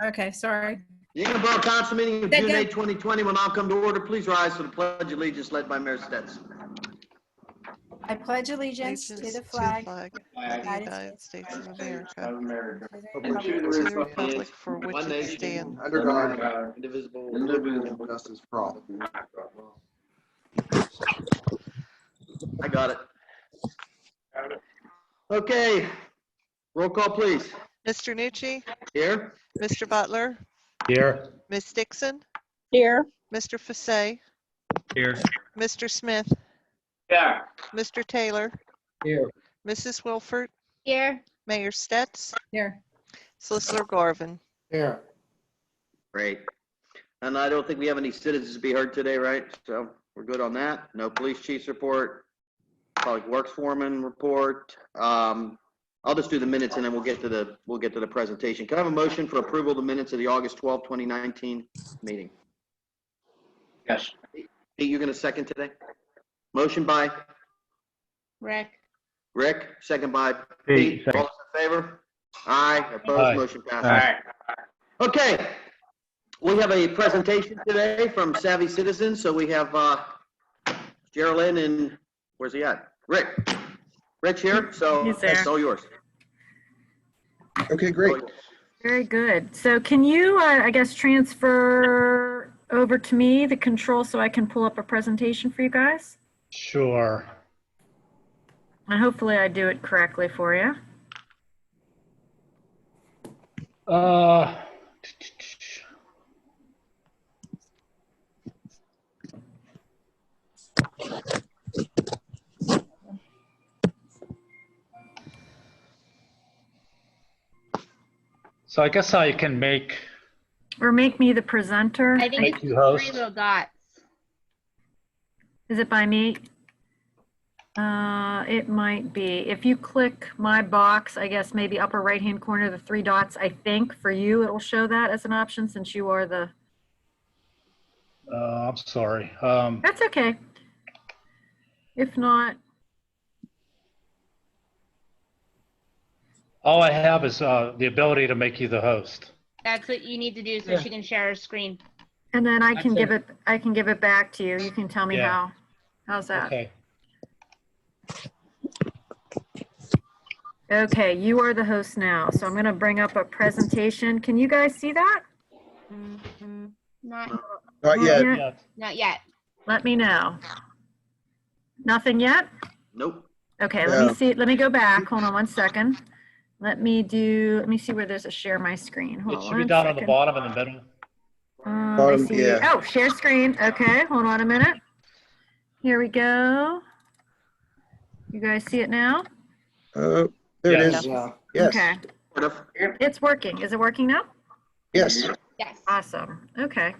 Okay, sorry. The Ingram Borough Council meeting of June 8, 2020 will now come to order. Please rise for the Pledge of Allegiance led by Mayor Stets. I pledge allegiance to the flag of the United States of America, and and to the republic for which One it nation, stands, under God, indivisible, with liberty and justice for all. I got it. Okay, roll call, please. Mr. Nucci, Here? Mr. Butler, Here. Ms. Dixon, Here. Mr. Fasay, Here. Mr. Smith, Yeah. Mr. Taylor, Here. Mrs. Wilford, Here. Mayor Stetz, Here. Solicitor Garvin. Here. Great. And I don't think we have any citizens to be heard today, right? So we're good on that. No police chief's report, public works foreman report. I'll just do the minutes and then we'll get to the presentation. Can I have a motion for approval of the minutes of the August 12, 2019 meeting? Yes. Pete, you're gonna second today? Motion by Rick. Rick, second by Pete, Pete. second. All those in favor? Aye. Opposed? Aye. Motion passes. Aye. Okay, we have a presentation today from Savvy Citizens. So we have Geraldine and where's he at? Rick. Rich here, so He's there. it's all yours. Okay, great. Very good. So can you, I guess, transfer over to me the control so I can pull up a presentation for you guys? Sure. And hopefully I do it correctly for you. So I guess I can make Or make me the presenter. I think Make you it's host. 3 little dots. Is it by me? It might be. If you click my box, I guess maybe upper right-hand corner, the 3 dots, I think for you, it'll show that as an option since you are the, I'm sorry. that's okay. If not, All I have is the ability to make you the host. That's what you need to do so Yeah. she can share her screen. and then I can That's give it back to you. You can tell me Yeah. how's that? Okay. Okay, you are the host now. So I'm going to bring up a presentation. Can you guys see that? Not, Not yet. Yeah. not yet. Let me know. Nothing yet? Nope. Okay, let me see. Let me go back. Hold on one second. Let me see where there's a share my screen. Hold It on should be one down on the second. bottom in the middle. I Bottom, see. yeah. Oh, share screen. Okay, hold on a minute. Here we go. You guys see it now? There it Yes. is. Yes. Okay, it's working. Is it working now? Yes. Yes. Awesome. Okay.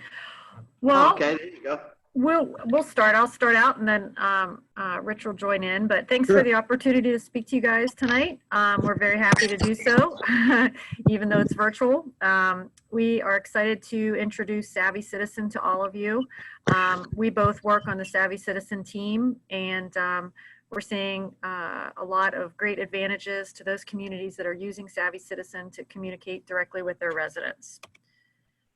Well, Okay, there you go. we'll start. I'll start out and then Rich will join in. But thanks for Sure. the opportunity to speak to you guys tonight. We're very happy to do so, even though it's virtual. We are excited to introduce Savvy Citizen to all of you. We both work on the Savvy Citizen team, and we're seeing a lot of great advantages to those communities that are using Savvy Citizen to communicate directly with their residents.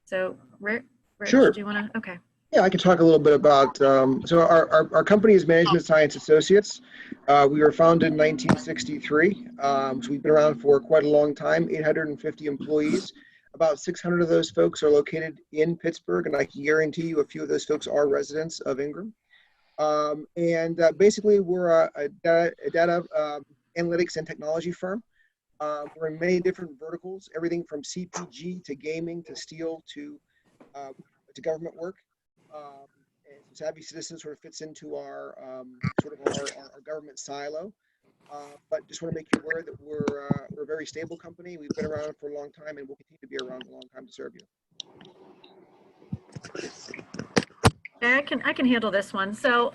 So, Rich, Sure. do you want to? Okay. Yeah, I can talk a little bit about, so our company is Management Science Associates. We were founded in 1963, so we've been around for quite a long time, 850 employees. About 600 of those folks are located in Pittsburgh, and I can guarantee you a few of those folks are residents of Ingram. Basically, we're a data analytics and technology firm. We're in many different verticals, everything from CPG to gaming to steel to government work. And Savvy Citizen sort of fits into our our government silo. But just want to make you aware that we're a very stable company. We've been around for a long time, and we'll continue to be around a long time to serve you. I can handle this one. So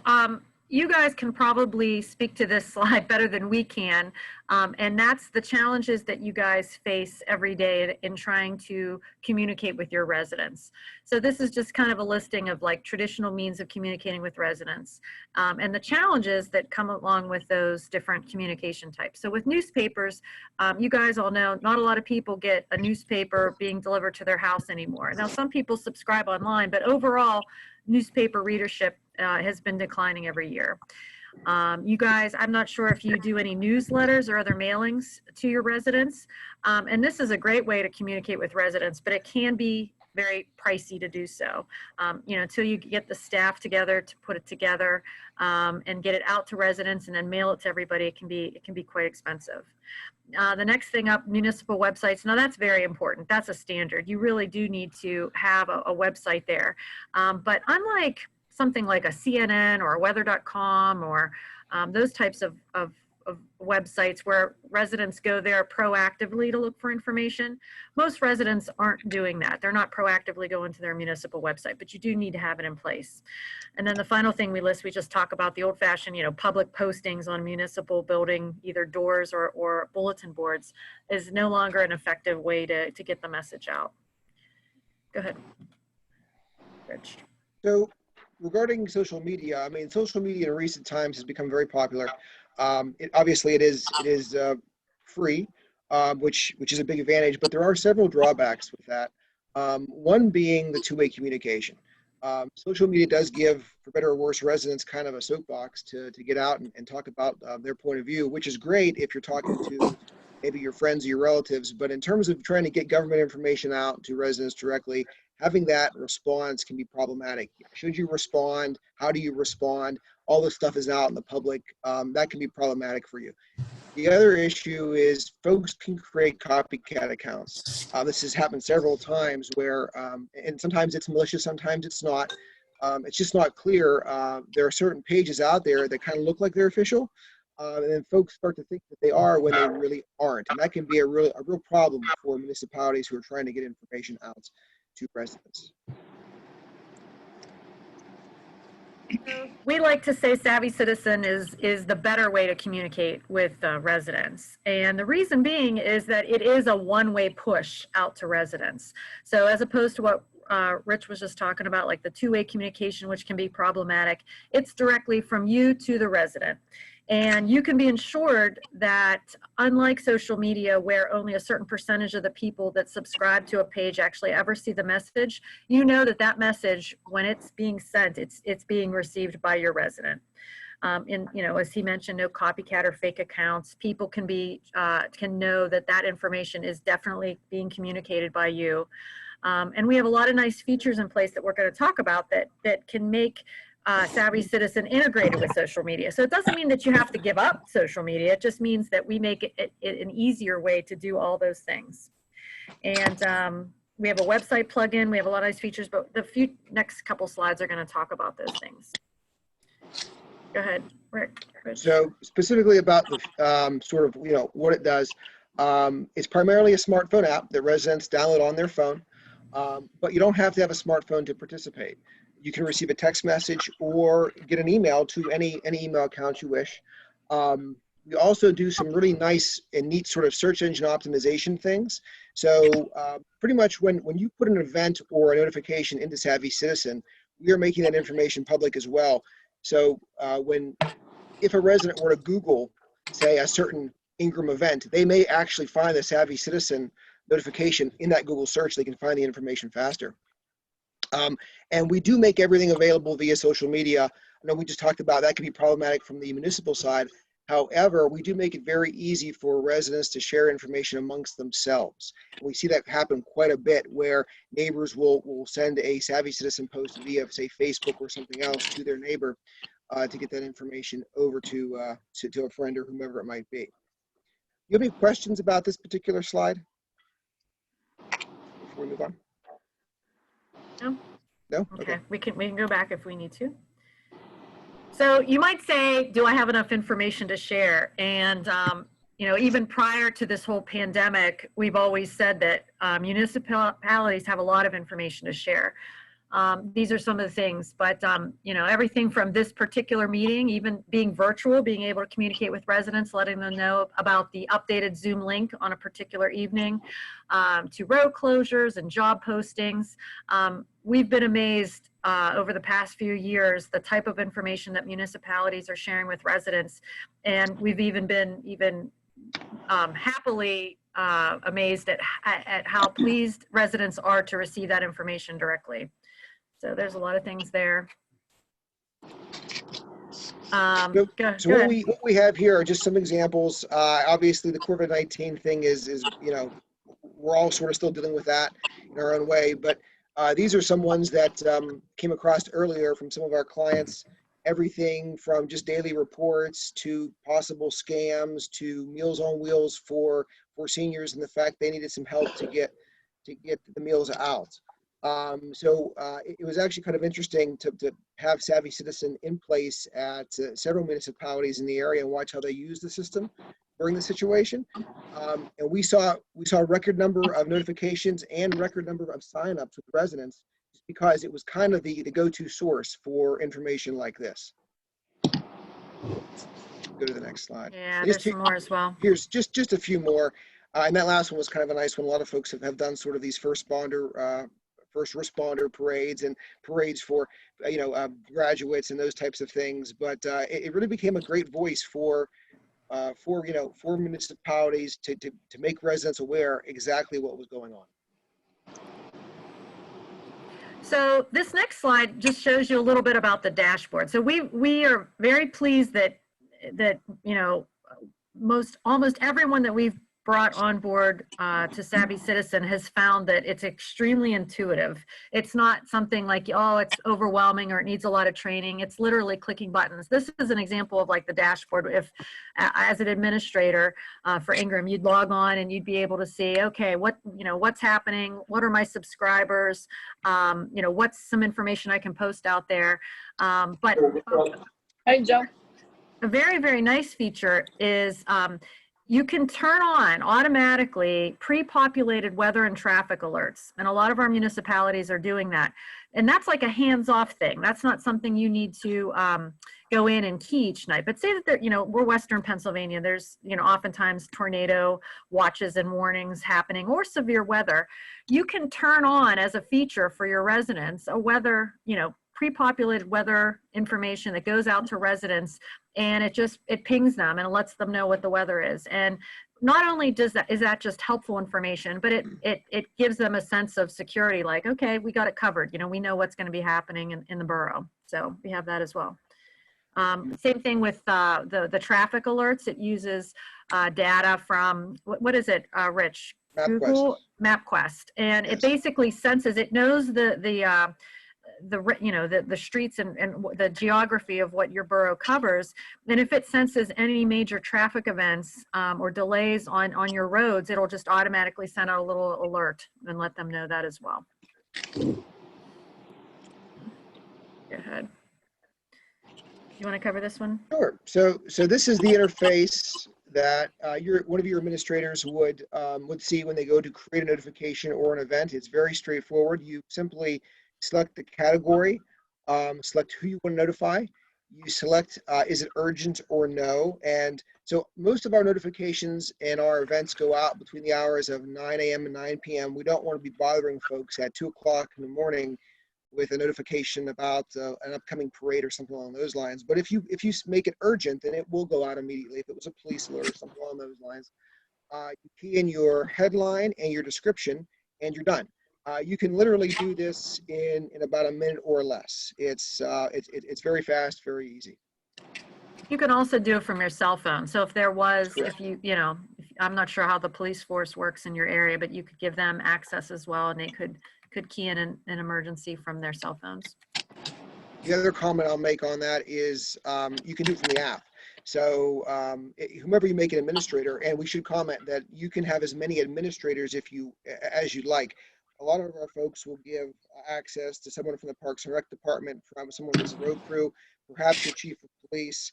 you guys can probably speak to this slide better than we can. And that's the challenges that you guys face every day in trying to communicate with your residents. So this is just kind of a listing of like traditional means of communicating with residents and the challenges that come along with those different communication types. So with newspapers, you guys all know not a lot of people get a newspaper being delivered to their house anymore. Now, some people subscribe online, but overall, newspaper readership has been declining every year. You guys, I'm not sure if you do any newsletters or other mailings to your residents. And this is a great way to communicate with residents, but it can be very pricey to do so. You know, until you get the staff together to put it together and get it out to residents and then mail it to everybody, it can be quite expensive. The next thing up, municipal websites. Now that's very important. That's a standard. You really do need to have a website there. But unlike something like a CNN or a weather.com or those types of websites where residents go there proactively to look for information, most residents aren't doing that. They're not proactively going to their municipal website, but you do need to have it in place. And then the final thing we list, we just talk about the old-fashioned, you know, public postings on municipal building, either doors or bulletin boards, is no longer an effective way to get the message out. Go ahead, Rich. So regarding social media, I mean, social media in recent times has become very popular. Obviously, it is free, which is a big advantage, but there are several drawbacks with that. One being the two-way communication. Social media does give, for better or worse, residents kind of a soapbox to get out and talk about their point of view, which is great if you're talking to maybe your friends or your relatives. But in terms of trying to get government information out to residents directly, having that response can be problematic. Should you respond? How do you respond? All this stuff is out in the public. That can be problematic for you. The other issue is folks can create copycat accounts. This has happened several times where, and sometimes it's malicious, sometimes it's not. It's just not clear. There are certain pages out there that kind of look like they're official, and then folks start to think that they are when they really aren't. And that can be a real problem for municipalities who are trying to get information out to residents. We like to say Savvy Citizen is the better way to communicate with residents. And the reason being is that it is a one-way push out to residents. So as opposed to what Rich was just talking about, like the two-way communication, which can be problematic, it's directly from you to the resident. And you can be ensured that unlike social media where only a certain percentage of the people that subscribe to a page actually ever see the message, you know that that message, when it's being sent, it's being received by your resident. And you know, as he mentioned, no copycat or fake accounts. People can know that that information is definitely being communicated by you. And we have a lot of nice features in place that we're going to talk about that can make Savvy Citizen integrated with social media. So it doesn't mean that you have to give up social media. It just means that we make it an easier way to do all those things. And we have a website plugin. We have a lot of nice features, but the next couple slides are going to talk about those things. Go ahead, Rick. So specifically about the sort of, you know, what it does, it's primarily a smartphone app that residents download on their phone, but you don't have to have a smartphone to participate. You can receive a text message or get an email to any email account you wish. We also do some really nice and neat sort of search engine optimization things. So pretty much when you put an event or a notification into Savvy Citizen, we are making that information public as well. So if a resident were to Google, say, a certain Ingram event, they may actually find the Savvy Citizen notification in that Google search. They can find the information faster. And we do make everything available via social media. I know we just talked about that can be problematic from the municipal side. However, we do make it very easy for residents to share information amongst themselves. And we see that happen quite a bit where neighbors will send a Savvy Citizen post via, say, Facebook or something else to their neighbor to get that information over to a friend or whomever it might be. You have any questions about this particular slide before we move on? No. No? Okay. We can go back if we need to. So you might say, do I have enough information to share? And you know, even prior to this whole pandemic, we've always said that municipalities have a lot of information to share. These are some of the things, but you know, everything from this particular meeting, even being virtual, being able to communicate with residents, letting them know about the updated Zoom link on a particular evening, to road closures and job postings. We've been amazed over the past few years, the type of information that municipalities are sharing with residents. And we've even been happily amazed at how pleased residents are to receive that information directly. So there's a lot of things there. So what we have here are just some examples. Obviously, the COVID-19 thing is you know, we're all sort of still dealing with that in our own way. But these are some ones that came across earlier from some of our clients. Everything from just daily reports to possible scams to Meals on Wheels for seniors and the fact they needed some help to get the meals out. So it was actually kind of interesting to have Savvy Citizen in place at several municipalities in the area and watch how they use the system during the situation. And we saw a record number of notifications and record number of signups with residents just because it was kind of the go-to source for information like this. Go to the next slide. Yeah, there's some more as well. Here's just a few more. And that last one was kind of a nice one. A lot of folks have done sort of these first responder parades and parades for graduates and those types of things. But it really became a great voice for municipalities to make residents aware exactly what was going on. So this next slide just shows you a little bit about the dashboard. So we are very pleased that you know, almost everyone that we've brought on board to Savvy Citizen has found that it's extremely intuitive. It's not something like, oh, it's overwhelming or it needs a lot of training. It's literally clicking buttons. This is an example of like the dashboard. If as an administrator for Ingram, you'd log on and you'd be able to see, okay, what's happening? What are my subscribers? You know, what's some information I can post out there? Hey, Joe. A very, very nice feature is you can turn on automatically pre-populated weather and traffic alerts. And a lot of our municipalities are doing that. And that's like a hands-off thing. That's not something you need to go in and key each night. But say that we're Western Pennsylvania. There's, oftentimes tornado watches and warnings happening or severe weather. You can turn on as a feature for your residents a weather, pre-populated weather information that goes out to residents, and it pings them and it lets them know what the weather is. And not only is that just helpful information, but it gives them a sense of security, like, okay, we got it covered. We know what's going to be happening in the borough. So we have that as well. Same thing with the traffic alerts. It uses data from, what is it, Rich? Google MapQuest. And it basically senses, it knows the streets and the geography of what your borough covers. And if it senses any major traffic events or delays on your roads, it'll just automatically send out a little alert and let them know that as well. Go ahead. You want to cover this one? Sure. So this is the interface that one of your administrators would see when they go to create a notification or an event. It's very straightforward. You simply select the category, select who you want to notify. You select, is it urgent or no? And so most of our notifications and our events go out between the hours of 9 a.m. and 9 p.m. We don't want to be bothering folks at 2 o'clock in the morning with a notification about an upcoming parade or something along those lines. But if you make it urgent, then it will go out immediately. If it was a police alert or something along those lines, you key in your headline and your description, and you're done. You can literally do this in about a minute or less. It's very fast, very easy. You can also do it from your cell phone. So if there was, I'm not sure how the police force works in your area, but you could give them access as well, and they could key in an emergency from their cell phones. The other comment I'll make on that is you can do it from the app. So whomever you make an administrator, and we should comment that you can have as many administrators as you'd like. A lot of our folks will give access to someone from the Parks and Rec Department, from someone from the road crew, perhaps your chief of police,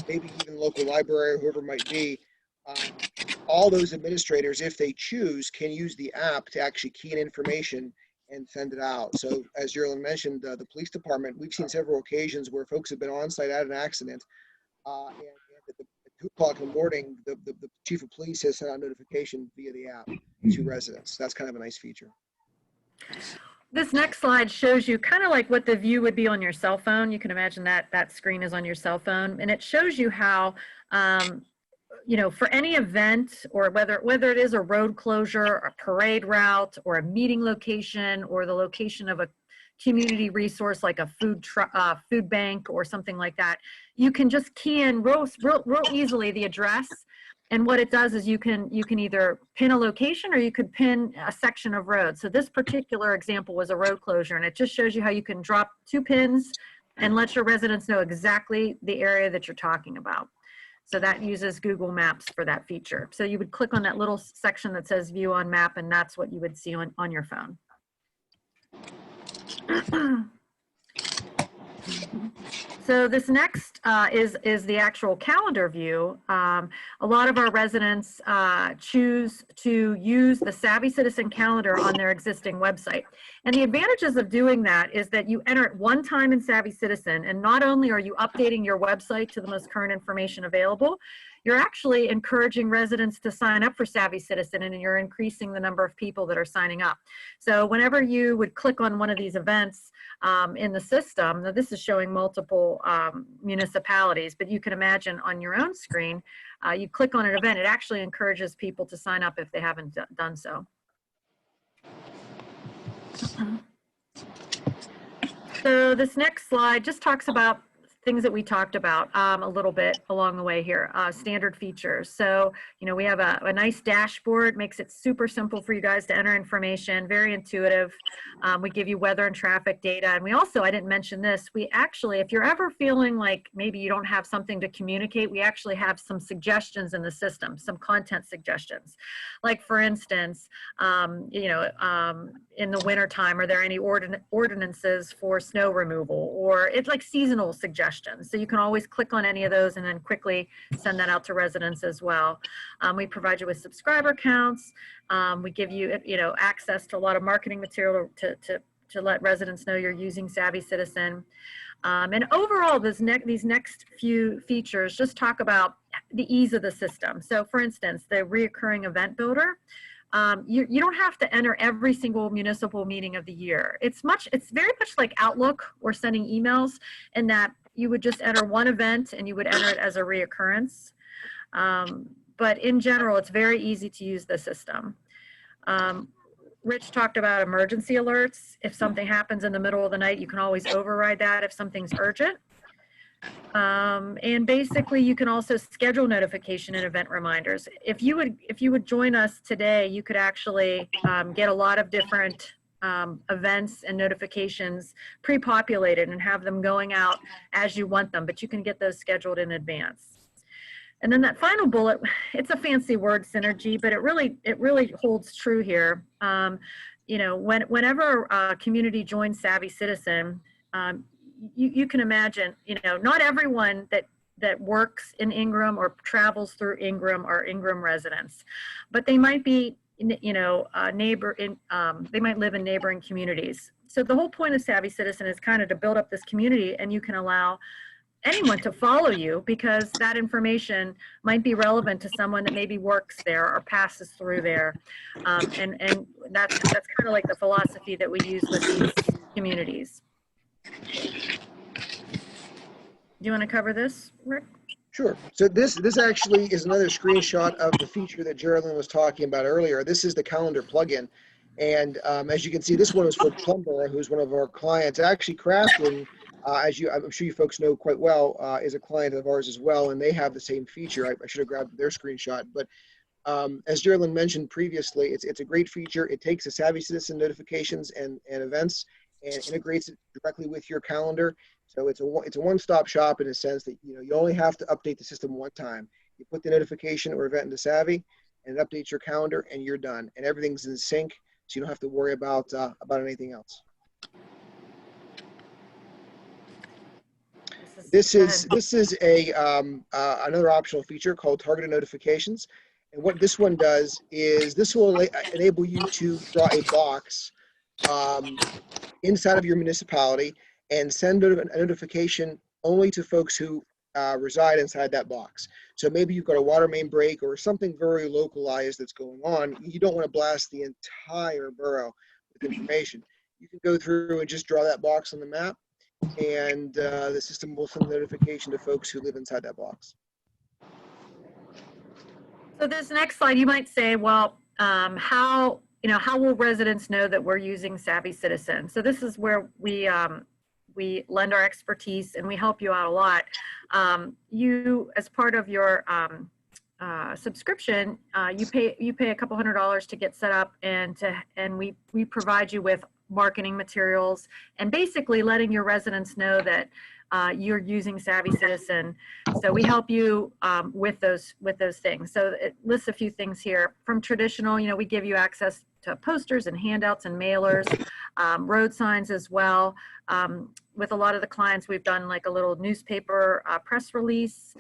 maybe even the local library, or whoever it might be. All those administrators, if they choose, can use the app to actually key in information and send it out. So as Geraldine mentioned, the police department, we've seen several occasions where folks have been on site at an accident, and at 2 o'clock in the morning, the chief of police has sent out notification via the app to residents. That's kind of a nice feature. This next slide shows you kind of like what the view would be on your cell phone. You can imagine that screen is on your cell phone, and it shows you how, you know, for any event, or whether it is a road closure, a parade route, or a meeting location, or the location of a community resource like a food bank or something like that, you can just key in real easily the address. And what it does is you can either pin a location, or you could pin a section of road. So this particular example was a road closure, and it just shows you how you can drop 2 pins and let your residents know exactly the area that you're talking about. So that uses Google Maps for that feature. So you would click on that little section that says view on map, and that's what you would see on your phone. So this next is the actual calendar view. A lot of our residents choose to use the Savvy Citizen calendar on their existing website. And the advantages of doing that is that you enter it one time in Savvy Citizen, and not only are you updating your website to the most current information available, you're actually encouraging residents to sign up for Savvy Citizen, and you're increasing the number of people that are signing up. So whenever you would click on one of these events in the system, now this is showing multiple municipalities, but you can imagine on your own screen, you click on an event, it actually encourages people to sign up if they haven't done so. So this next slide just talks about things that we talked about a little bit along the way here, standard features. So, you know, we have a nice dashboard, makes it super simple for you guys to enter information, very intuitive. We give you weather and traffic data. And we also, I didn't mention this, we actually, if you're ever feeling like maybe you don't have something to communicate, we actually have some suggestions in the system, some content suggestions. Like for instance, you know, in the wintertime, are there any ordinances for snow removal? Or it's like seasonal suggestions. So you can always click on any of those and then quickly send that out to residents as well. We provide you with subscriber counts. We give you, you know, access to a lot of marketing material to let residents know you're using Savvy Citizen. And overall, these next few features just talk about the ease of the system. So for instance, the reoccurring event builder. You don't have to enter every single municipal meeting of the year. It's very much like Outlook or sending emails, in that you would just enter one event and you would enter it as a reoccurrence. But in general, it's very easy to use the system. Rich talked about emergency alerts. If something happens in the middle of the night, you can always override that if something's urgent. And basically you can also schedule notification and event reminders. If you would join us today, you could actually get a lot of different events and notifications pre-populated and have them going out as you want them, but you can get those scheduled in advance. And then that final bullet, it's a fancy word, synergy, but it really holds true here. You know, whenever a community joins Savvy Citizen, you can imagine, you know, not everyone that works in Ingram or travels through Ingram are Ingram residents, but they might be, you know, they might live in neighboring communities. So the whole point of Savvy Citizen is kind of to build up this community, and you can allow anyone to follow you because that information might be relevant to someone that maybe works there or passes through there. And that's kind of like the philosophy that we use with these communities. Do you want to cover this, Rick? Sure. So this actually is another screenshot of the feature that Geraldine was talking about earlier. This is the calendar plugin. And as you can see, this one is for Plumber, who's one of our clients. Actually, Craftsman, I'm sure you folks know quite well, is a client of ours as well, and they have the same feature. I should have grabbed their screenshot. But as Geraldine mentioned previously, it's a great feature. It takes the Savvy Citizen notifications and events and integrates it directly with your calendar. So it's a one-stop shop in a sense that, you know, you only have to update the system one time. You put the notification or event into Savvy, and it updates your calendar, and you're done. And everything's in sync, so you don't have to worry about anything else. This is another optional feature called targeted notifications. And what this one does is this will enable you to draw a box inside of your municipality and send a notification only to folks who reside inside that box. So maybe you've got a water main break or something very localized that's going on. You don't want to blast the entire borough with information. You can go through and just draw that box on the map, and the system will send a notification to folks who live inside that box. So this next slide, you might say, well, how will residents know that we're using Savvy Citizen? So this is where we lend our expertise and we help you out a lot. You, as part of your subscription, you pay a couple $100 to get set up, and we provide you with marketing materials and basically letting your residents know that you're using Savvy Citizen. So we help you with those things. So it lists a few things here. From traditional, we give you access to posters and handouts and mailers, road signs as well. With a lot of the clients, we've done like a little newspaper press release,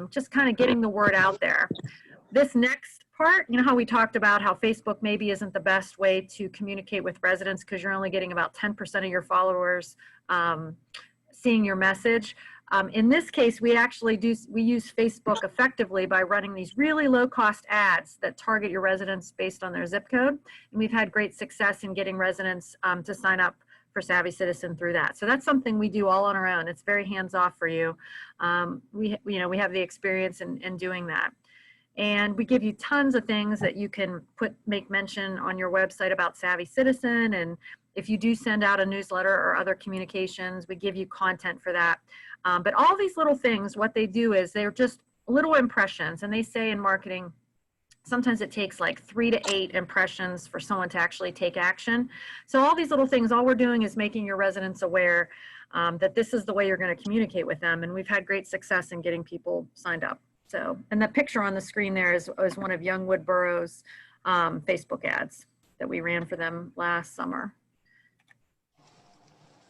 just kind of getting the word out there. This next part, how we talked about how Facebook maybe isn't the best way to communicate with residents because you're only getting about 10% of your followers seeing your message. In this case, we use Facebook effectively by running these really low cost ads that target your residents based on their zip code. And we've had great success in getting residents to sign up for Savvy Citizen through that. So that's something we do all on our own. It's very hands off for you. We have the experience in doing that. And we give you tons of things that you can make mention on your website about Savvy Citizen. And if you do send out a newsletter or other communications, we give you content for that. But all these little things, what they do is they're just little impressions. And they say in marketing, sometimes it takes like 3 to 8 impressions for someone to actually take action. So all these little things, all we're doing is making your residents aware that this is the way you're going to communicate with them. And we've had great success in getting people signed up. So, and the picture on the screen there is one of Youngwood Borough's Facebook ads that we ran for them last summer.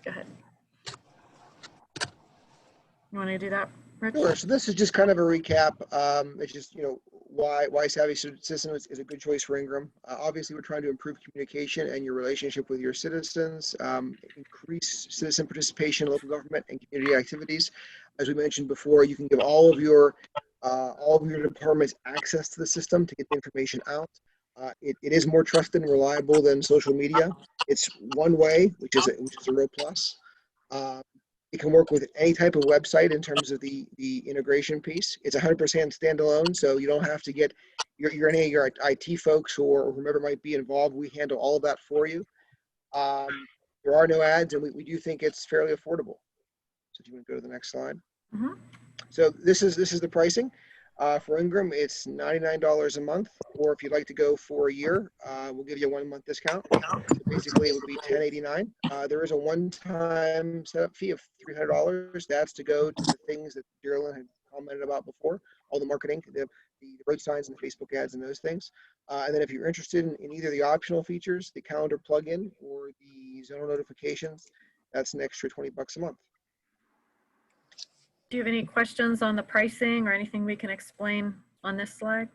Go ahead. You want to do that, Rich? Sure. So this is just kind of a recap. It's just, why Savvy Citizen is a good choice for Ingram. Obviously, we're trying to improve communication and your relationship with your citizens, increase citizen participation in local government and community activities. As we mentioned before, you can give all of your departments access to the system to get the information out. It is more trusted and reliable than social media. It's one way, which is a real plus. It can work with any type of website in terms of the integration piece. It's 100% standalone, so you don't have to get any of your IT folks or whomever might be involved. We handle all of that for you. There are no ads, and we do think it's fairly affordable. So do you want to go to the next slide? Mm-hmm. So this is the pricing. For Ingram, it's $99 a month, or if you'd like to go for a year, we'll give you a 1-month discount. So basically, it would be $10.89. There is a one-time setup fee of $300. That's to go to the things that Geraldine had commented about before, all the marketing, the road signs and the Facebook ads and those things. And then if you're interested in either the optional features, the calendar plugin, or the zonal notifications, that's an extra $20 a month. Do you have any questions on the pricing or anything we can explain on this slide?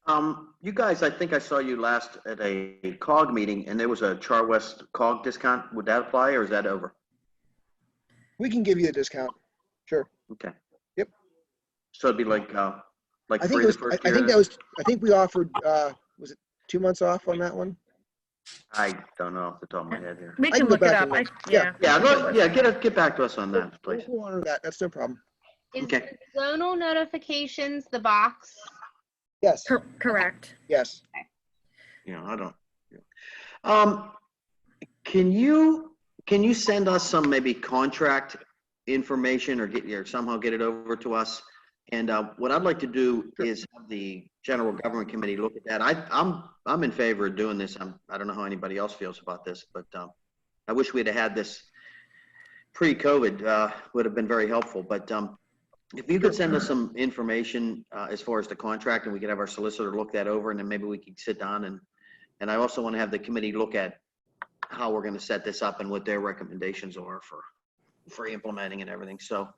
You guys, I think I saw you last at a COG meeting, and there was a Char West COG discount. Would that apply, or is that over? We can give you a discount. Sure. Okay. Yep. So it'd be like I think free it was. the first I think year? I think we offered. Was it 2 months off on that one? I don't know off the top of my head here. We I can can go look it back up. and Yeah. Get back to us on that, please. We'll honor that. That's no problem. Is Okay. the zonal notifications the box? Yes. Correct. Yes. Yeah, I don't. Yeah. Can you send us some maybe contract information or somehow get it over to us? And what I'd like to do is have the General Government Committee look at that. I'm in favor of doing this. I don't know how anybody else feels about this, but I wish we'd have had this pre-COVID. Would have been very helpful. But if you could send us some information as far as the contract, and we could have our solicitor look that over, and then maybe we could sit down and I also want to have the committee look at how we're going to set this up and what their recommendations are for implementing and everything. So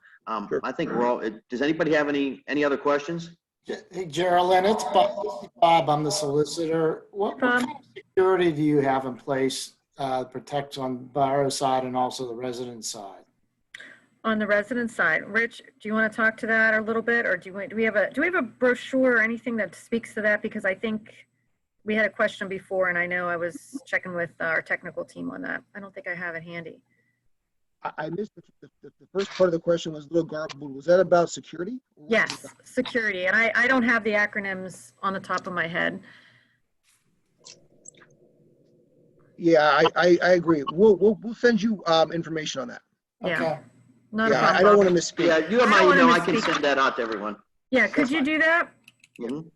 Sure. I think we're all. Does anybody have any other questions? Hey, Geraldine, it's Bob. I'm the solicitor. What kind of security do you have in place protects on borough side and also the resident side. On the resident side, Rich, do you want to talk to that a little bit, or do we have a brochure or anything that speaks to that? Because I think we had a question before, and I know I was checking with our technical team on that. I don't think I have it handy. I missed the first part of the question was a little garbled. Was that about security? Yes, security, and I don't have the acronyms on the top of my head. Yeah, I agree. We'll send you information on that. Yeah, Okay. not a Yeah, problem. I don't Bob. want to misspeak. Yeah, you have I my don't wanna email. I can misspeak. send that out to everyone. Yeah, could you do that? Mhm.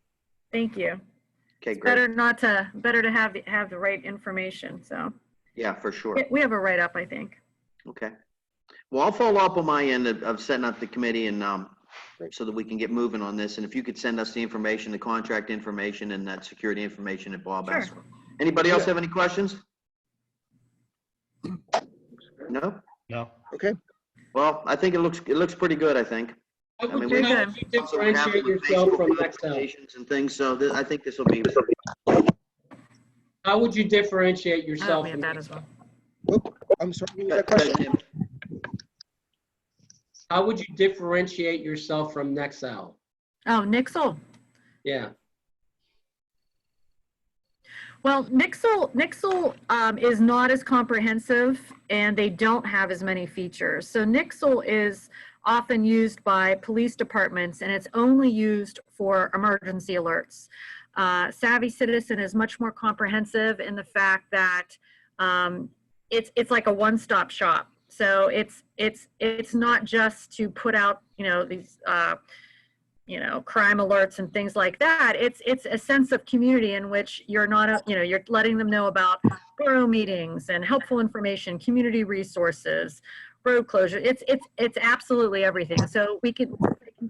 Thank you. Okay, It's great. better to have the right information. So Yeah, for sure. we have a write up, I think. Okay. Well, I'll follow up on my end of setting up the committee and Great. so that we can get moving on this. And if you could send us the information, the contract information and that security information that Bob asked for. Anybody else have any questions? No? No. Okay. Well, I think it looks pretty good, I think. How I mean, would Very you good. differentiate yourself from Nextel? Notifications and things, so I think this will be, How would you differentiate Oh, yourself we have from that as well. Whoop, I'm sorry. What was that question? How would you differentiate yourself from Nextel? Oh, Nixle. Yeah. Well, Nixle is not as comprehensive, and they don't have as many features. So Nixle is often used by police departments, and it's only used for emergency alerts. Savvy Citizen is much more comprehensive in the fact that it's like a one-stop shop. So it's not just to put out these crime alerts and things like that. It's a sense of community in which you're not you're letting them know about borough meetings and helpful information, community resources, road closure. It's absolutely everything. So we can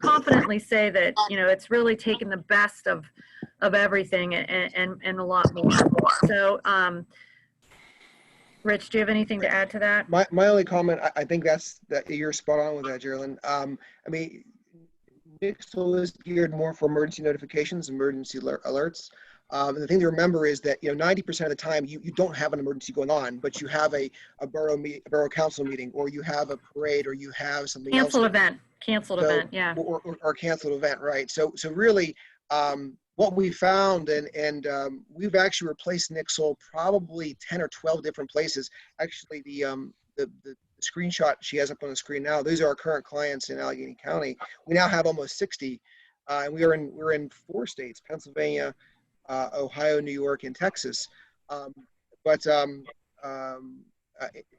confidently say that it's really taken the best of everything and a lot more. So Rich, do you have anything to add to that? My only comment, I think that you're spot on with that, Geraldine. I mean, Nixle is geared more for emergency notifications, emergency alerts. And the thing to remember is that 90% of the time you don't have an emergency going on, but you have a borough council meeting, or you have a parade, or you have something else. Canceled event, yeah. Or canceled event, right? So really, what we found, and we've actually replaced Nixle probably 10 or 12 different places. Actually, the screenshot she has up on the screen now, these are our current clients in Allegheny County. We now have almost 60, and we're in 4 states: Pennsylvania, Ohio, New York, and Texas. But in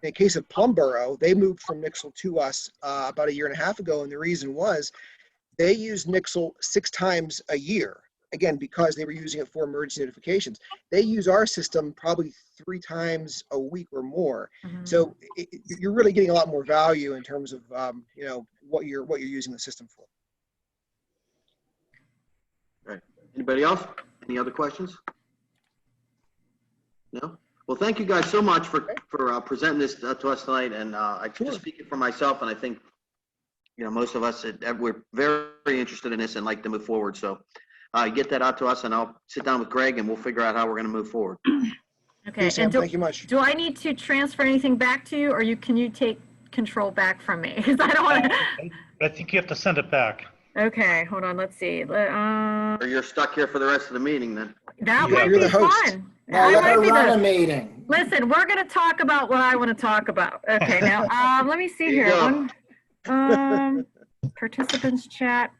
the case of Plum Borough, they moved from Nixle to us about 1.5 years ago, and the reason was they used Nixle 6 times a year. Again, because they were using it for emergency notifications. They use our system probably 3 times a week or more. Mhm. So you're really getting a lot more value in terms of what you're using the system for. Right. Anybody else? Any other questions? No? Well, thank you guys so much for presenting this to us tonight. And I just speaking for myself, and I think most of us we're very interested in this and like to move forward. So get that out to us, and I'll sit down with Greg, and we'll figure out how we're going to move forward. Okay. Sam, And thank you much. do I need to transfer anything back to you, or can you take control back from me? Because I don't want to. I think you have to send it back. Okay, hold on. Let's see. Or you're stuck here for the rest of the meeting then. That Yeah. might You're be the host. fun. Now I let might her be run a the. meeting. Listen, we're going to talk about what I want to talk about. Okay, now let me see There you here. go. Participants chat.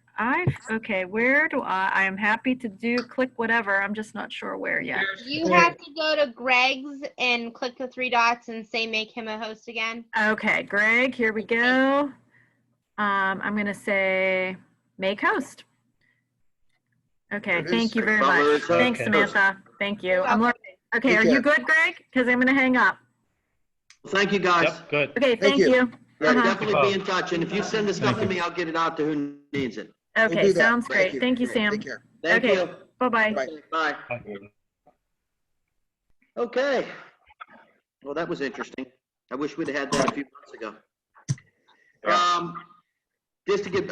Okay, where do I am happy to click whatever. I'm just not sure where yet. You have to go to Greg's and click the 3 dots and say make him a host again. Okay, Greg, here we go. I'm going to say make host. Okay, It is. thank you very Butler much. is Thanks, okay. Samantha. Thank you. I'm learning. Okay, Take are you care. good, Greg? Because I'm going to hang up. Thank you, guys. Yep, good. Okay, thank you. you. Yeah, Uh-huh. definitely be in touch. And if you send the stuff to me, I'll get it out to who needs it. We'll Okay, do that. sounds great. Thank you, Sam. Take care. Thank Okay. you. Bye-bye. Bye. Bye. Bye. Okay. Well, that was interesting. I wish we'd had that a few months ago. Just to get,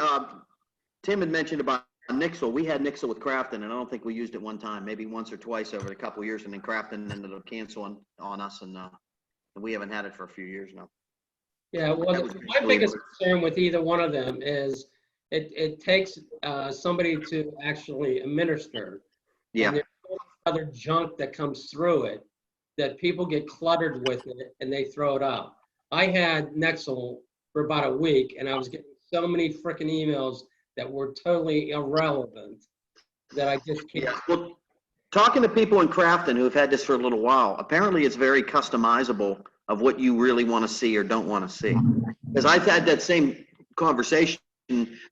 Tim had mentioned about Nixle. We had Nixle with Crafton, and I don't think we used it one time, maybe once or twice over a couple of years, and then Crafton ended up canceling on us, and and we haven't had it for a few years now. Yeah, well, That was my basically- biggest concern with either one of them is it takes somebody to actually administer. Yeah, And there's so much other junk that comes through it that people get cluttered with it and they throw it out. I had Nexel for about a week and I was getting so many freaking emails that were totally irrelevant that I just can't. yeah. Well, talking to people in Crafton who have had this for a little while, apparently it's very customizable of what you really want to see or don't want to see. Because I've had that same conversation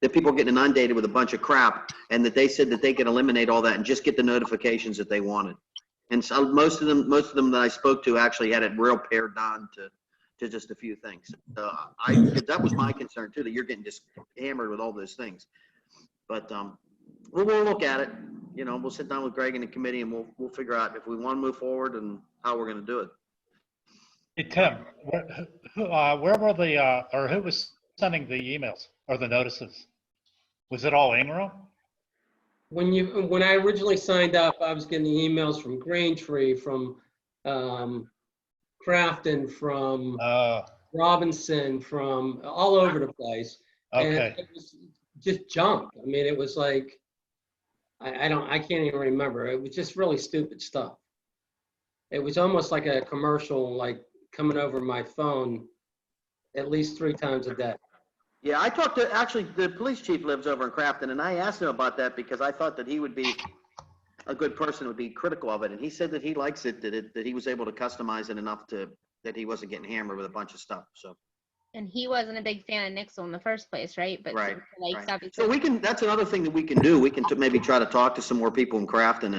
that people are getting inundated with a bunch of crap, and that they said that they could eliminate all that and just get the notifications that they wanted. And so most of them that I spoke to actually had it real pared down to just a few things. That was my concern too, that you're getting just hammered with all those things. But we'll look at it. You know, we'll sit down with Greg and the committee, and we'll figure out if we want to move forward and how we're going to do it. Hey, Tim, where were the, or who was sending the emails or the notices? Was it all Ingram? When I originally signed up, I was getting emails from Braintree, from Crafton, from Robinson, from all over the place. And Okay. it was just junk. I mean, it was like, I can't even remember. It was just really stupid stuff. It was almost like a commercial, like coming over my phone at least 3 times a day. Yeah, I talked to, actually, the police chief lives over in Crafton, and I asked him about that because I thought that he would be a good person, would be critical of it. And he said that he likes it, that he was able to customize it enough that he wasn't getting hammered with a bunch of stuff, so. And he wasn't a big fan of Nixel in the first place, right? But Right, like right. Sabi So said, we can, that's another thing that we can do. We can maybe try to talk to some more people in Crafton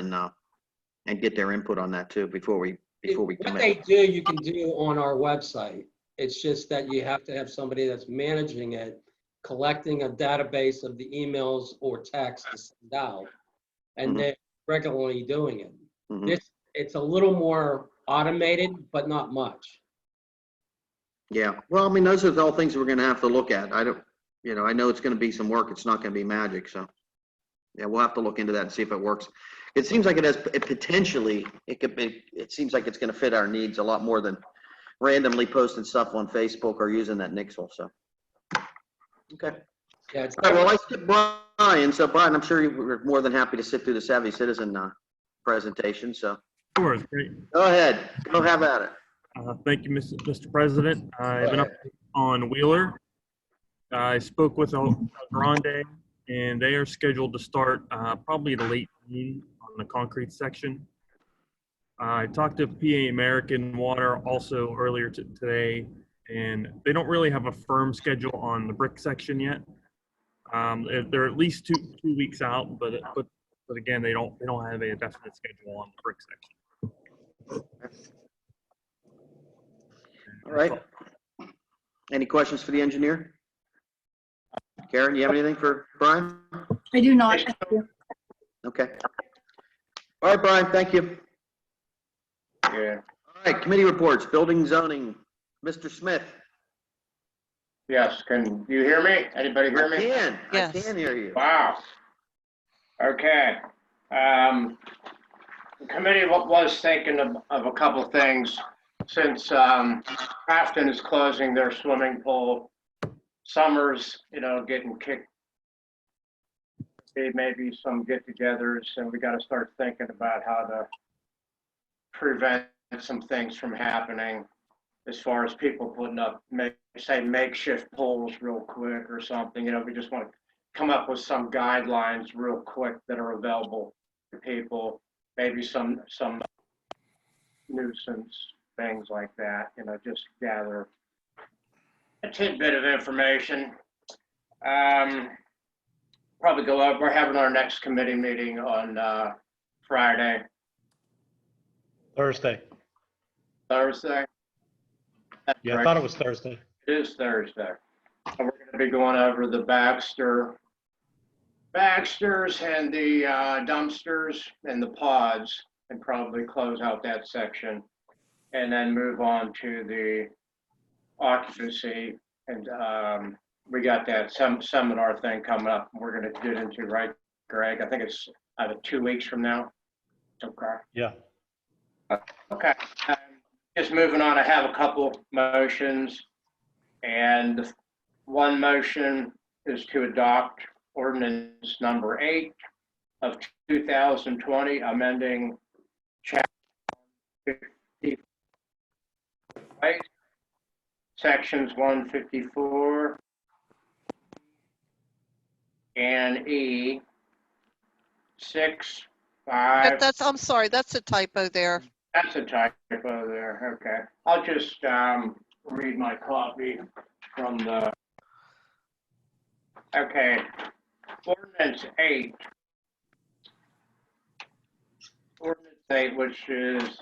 and get their input on that too before we What commit. they do, you can do on our website. It's just that you have to have somebody that's managing it, collecting a database of the emails or text to send out, and they're regularly doing it. Mhm. It's a little more automated, but not much. Yeah, well, I mean, those are all things that we're gonna have to look at. I know it's gonna be some work. It's not gonna be magic, so. Yeah, we'll have to look into that and see if it works. It seems like it seems like it's gonna fit our needs a lot more than randomly posting stuff on Facebook or using that Nixel, so. Okay. Yeah, it's, All right, well, I skipped Brian, so Brian, I'm sure you're more than happy to sit through the Savvy Citizen presentation, so. Sure, it's great. Go ahead, go have at it. Thank you, Mr. President. I have an update on Wheeler. I spoke with El Grande, and they are scheduled to start probably the late June on the concrete section. I talked to PA American Water also earlier today, and they don't really have a firm schedule on the brick section yet. They're at least two weeks out, but again, they don't have a definite schedule on the brick section. All right. Any questions for the engineer? Karen, you have anything for Brian? I do not. Thank you. Okay. All right, Brian, thank you. Yeah. All right, committee reports, building zoning, Mr. Smith. Yes. Can you hear me? Anybody hear me? Yes. I can hear you. Wow. Okay. The committee was thinking of a couple things since Crafton is closing their swimming pool. Summer's, getting kicked. Maybe some get-togethers, and we got to start thinking about how to prevent some things from happening as far as people putting up, say, makeshift poles real quick or something. We just want to come up with some guidelines real quick that are available to people, maybe some nuisance things like that, just gather a tidbit of information. Probably go up. We're having our next committee meeting on Friday. Thursday. Thursday? That's Yeah, I right. thought it was Thursday. It is Thursday. And we're going to be going over the Baxters and the dumpsters and the pods, and probably close out that section, and then move on to the occupancy. And we got that seminar thing coming up. We're going to get into, right, Greg? I think it's 2 weeks from now. Okay. Yeah. Okay. just moving on, I have a couple motions. And one motion is to adopt ordinance number 8 of 2020, amending chapter 50, right? Sections 154 and E, 6, 5. I'm sorry, that's a typo there. That's a typo there, okay. I'll just read my copy from the, okay. Ordinance 8. Ordinance 8, which is,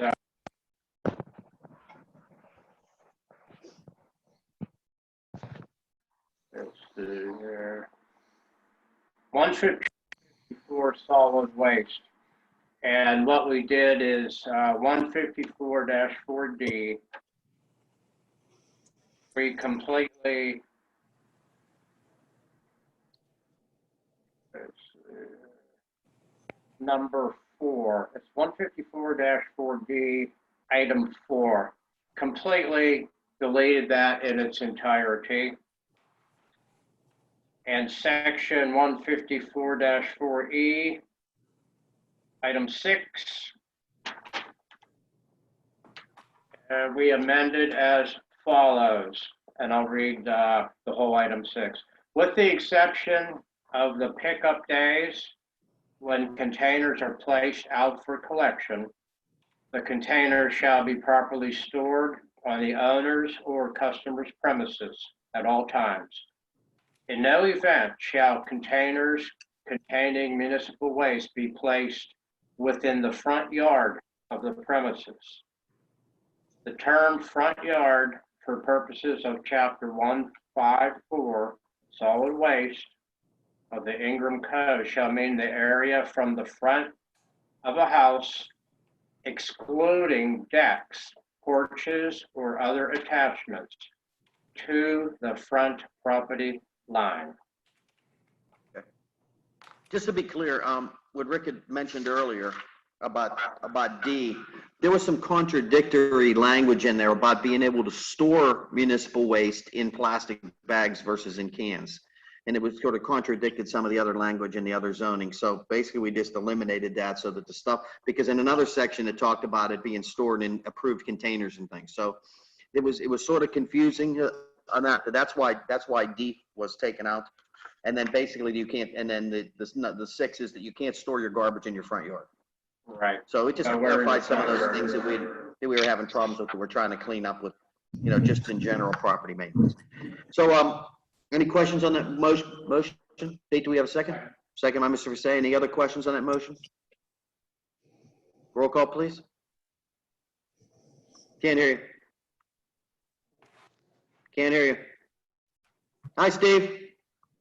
let's see here. 154 solid waste. And what we did is 154-4D, we completely, let's see, number 4, it's 154-4D, item 4, completely deleted that in its entirety. And section 154-4E, item 6, we amended as follows, and I'll read the whole item 6. With the exception of the pickup days when containers are placed out for collection, the containers shall be properly stored on the owner's or customer's premises at all times. In no event shall containers containing municipal waste be placed within the front yard of the premises. The term front yard for purposes of chapter 154 solid waste of the Ingram Code shall mean the area from the front of a house excluding decks, porches, or other attachments to the front property line. Just to be clear, what Rick had mentioned earlier about D, there was some contradictory language in there about being able to store municipal waste in plastic bags versus in cans. And it was sort of contradicted some of the other language in the other zoning. So basically we just eliminated that so that the stuff, because in another section it talked about it being stored in approved containers and things. So it was sort of confusing on that. That's why D was taken out. And then basically you can't, and then the 6 is that you can't store your garbage in your front yard. Right. So it just clarified some of those things that we were having problems with, that we're trying to clean up with, you know, just in general property maintenance. So, any questions on that motion? Nate, do we have a second? Second by Mr. Fasay. Any other questions on that motion? Roll call, please. Can't hear you. Can't hear you. Hi, Steve.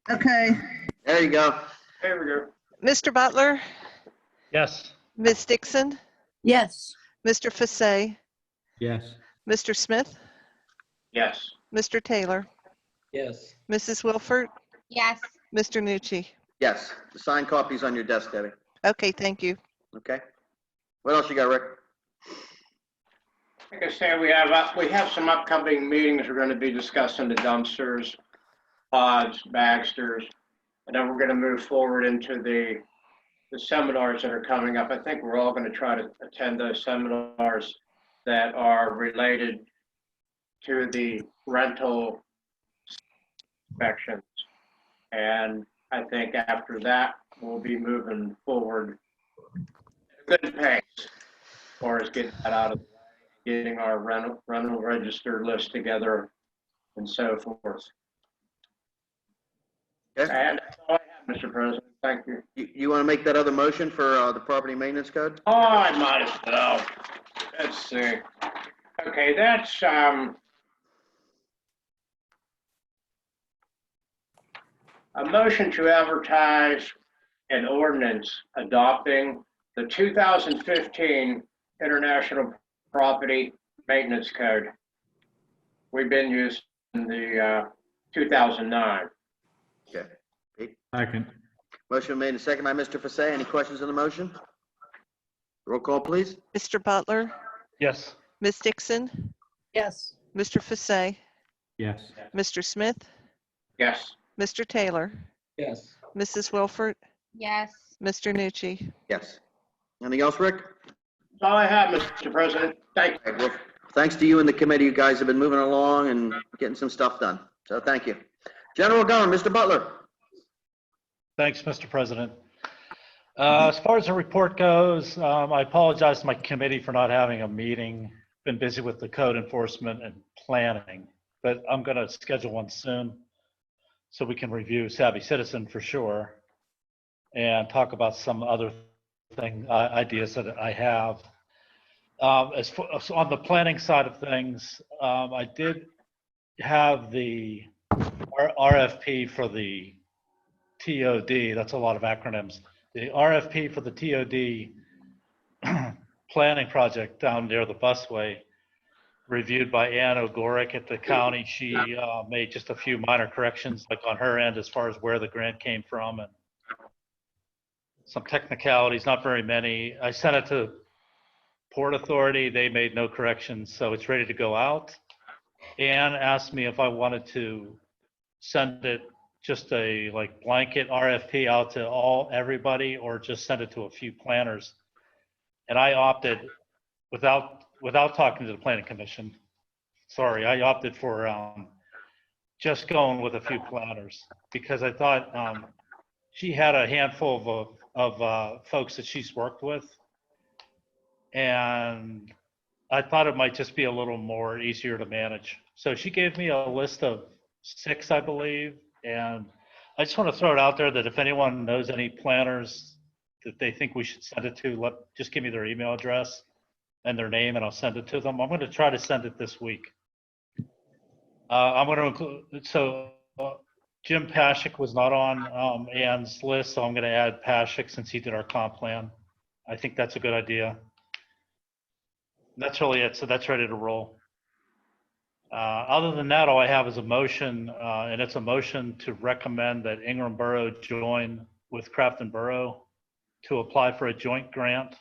Okay. There you go. There we go. Mr. Butler, Yes. Ms. Dixon, Yes. Mr. Fasay, Yes. Mr. Smith, Yes. Mr. Taylor, Yes. Mrs. Wilford, Yes. Mr. Nucci. Yes. The signed copy's on your desk, Debbie. Okay, thank you. Okay. What else you got, Rick? Like I said, we have some upcoming meetings. We're going to be discussing the dumpsters, pods, bagsters, and then we're going to move forward into the seminars that are coming up. I think we're all going to try to attend those seminars that are related to the rental inspections. And I think after that, we'll be moving forward at a good pace as far as getting that out of the way, getting our rental register list together and so forth. Okay. And that's all I have, Mr. President. Thank you. You want to make that other motion for the property maintenance code? Oh, I might as well. Let's see. Okay, that's, a motion to advertise an ordinance adopting the 2015 International Property Maintenance Code. We've been using the 2009. Okay. Second. Motion made and second by Mr. Fasay. Any questions on the motion? Roll call, please. Mr. Butler, Yes. Ms. Dixon, Yes. Mr. Fasay, Yes. Mr. Smith, Yes. Mr. Taylor, Yes. Mrs. Wilford, Yes. Mr. Nucci. Yes. Anything else, Rick? That's all I have, Mr. President. Thank you. All right, well, thanks to you and the committee. You guys have been moving along and getting some stuff done. So thank you. General Government, Mr. Butler. Thanks, Mr. President. As far as the report goes, I apologize to my committee for not having a meeting. Been busy with the code enforcement and planning, but I'm going to schedule one soon so we can review Savvy Citizen for sure and talk about some other ideas that I have. So on the planning side of things, I did have the RFP for the TOD. That's a lot of acronyms. The RFP for the TOD planning project down near the busway, reviewed by Ann O'Gorick at the county. She made just a few minor corrections, like on her end, as far as where the grant came from and some technicalities, not very many. I sent it to Port Authority. They made no corrections, so it's ready to go out. Ann asked me if I wanted to send it just a like blanket RFP out to everybody, or just send it to a few planners. And I opted, without talking to the planning commission, I opted for just going with a few planners, because I thought she had a handful of folks that she's worked with, and I thought it might just be a little more easier to manage. So she gave me a list of 6, I believe, and I just want to throw it out there that if anyone knows any planners that they think we should send it to, just give me their email address and their name, and I'll send it to them. I'm going to try to send it this week. I'm going to include, Jim Pashik was not on Ann's list, so I'm going to add Pashik since he did our comp plan. I think that's a good idea. That's really it. So that's ready to roll. Other than that, all I have is a motion, and it's a motion to recommend that Ingram Borough join with Crafton Borough to apply for a joint grant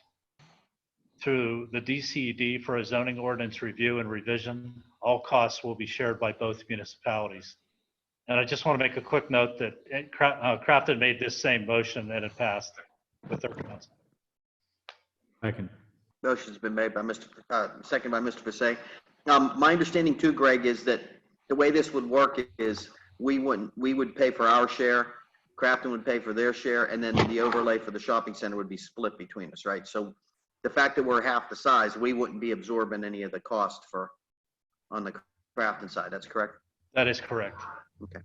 through the DCED for a zoning ordinance review and revision. All costs will be shared by both municipalities. And I just want to make a quick note that Crafton made this same motion and it passed with their council. Second. Motion's been made by second by Mr. Fasay. My understanding too, Greg, is that the way this would work is we would pay for our share, Crafton would pay for their share, and then the overlay for the shopping center would be split between us, right? So the fact that we're half the size, we wouldn't be absorbing any of the cost on the Crafton side. That's correct? That is correct. Okay.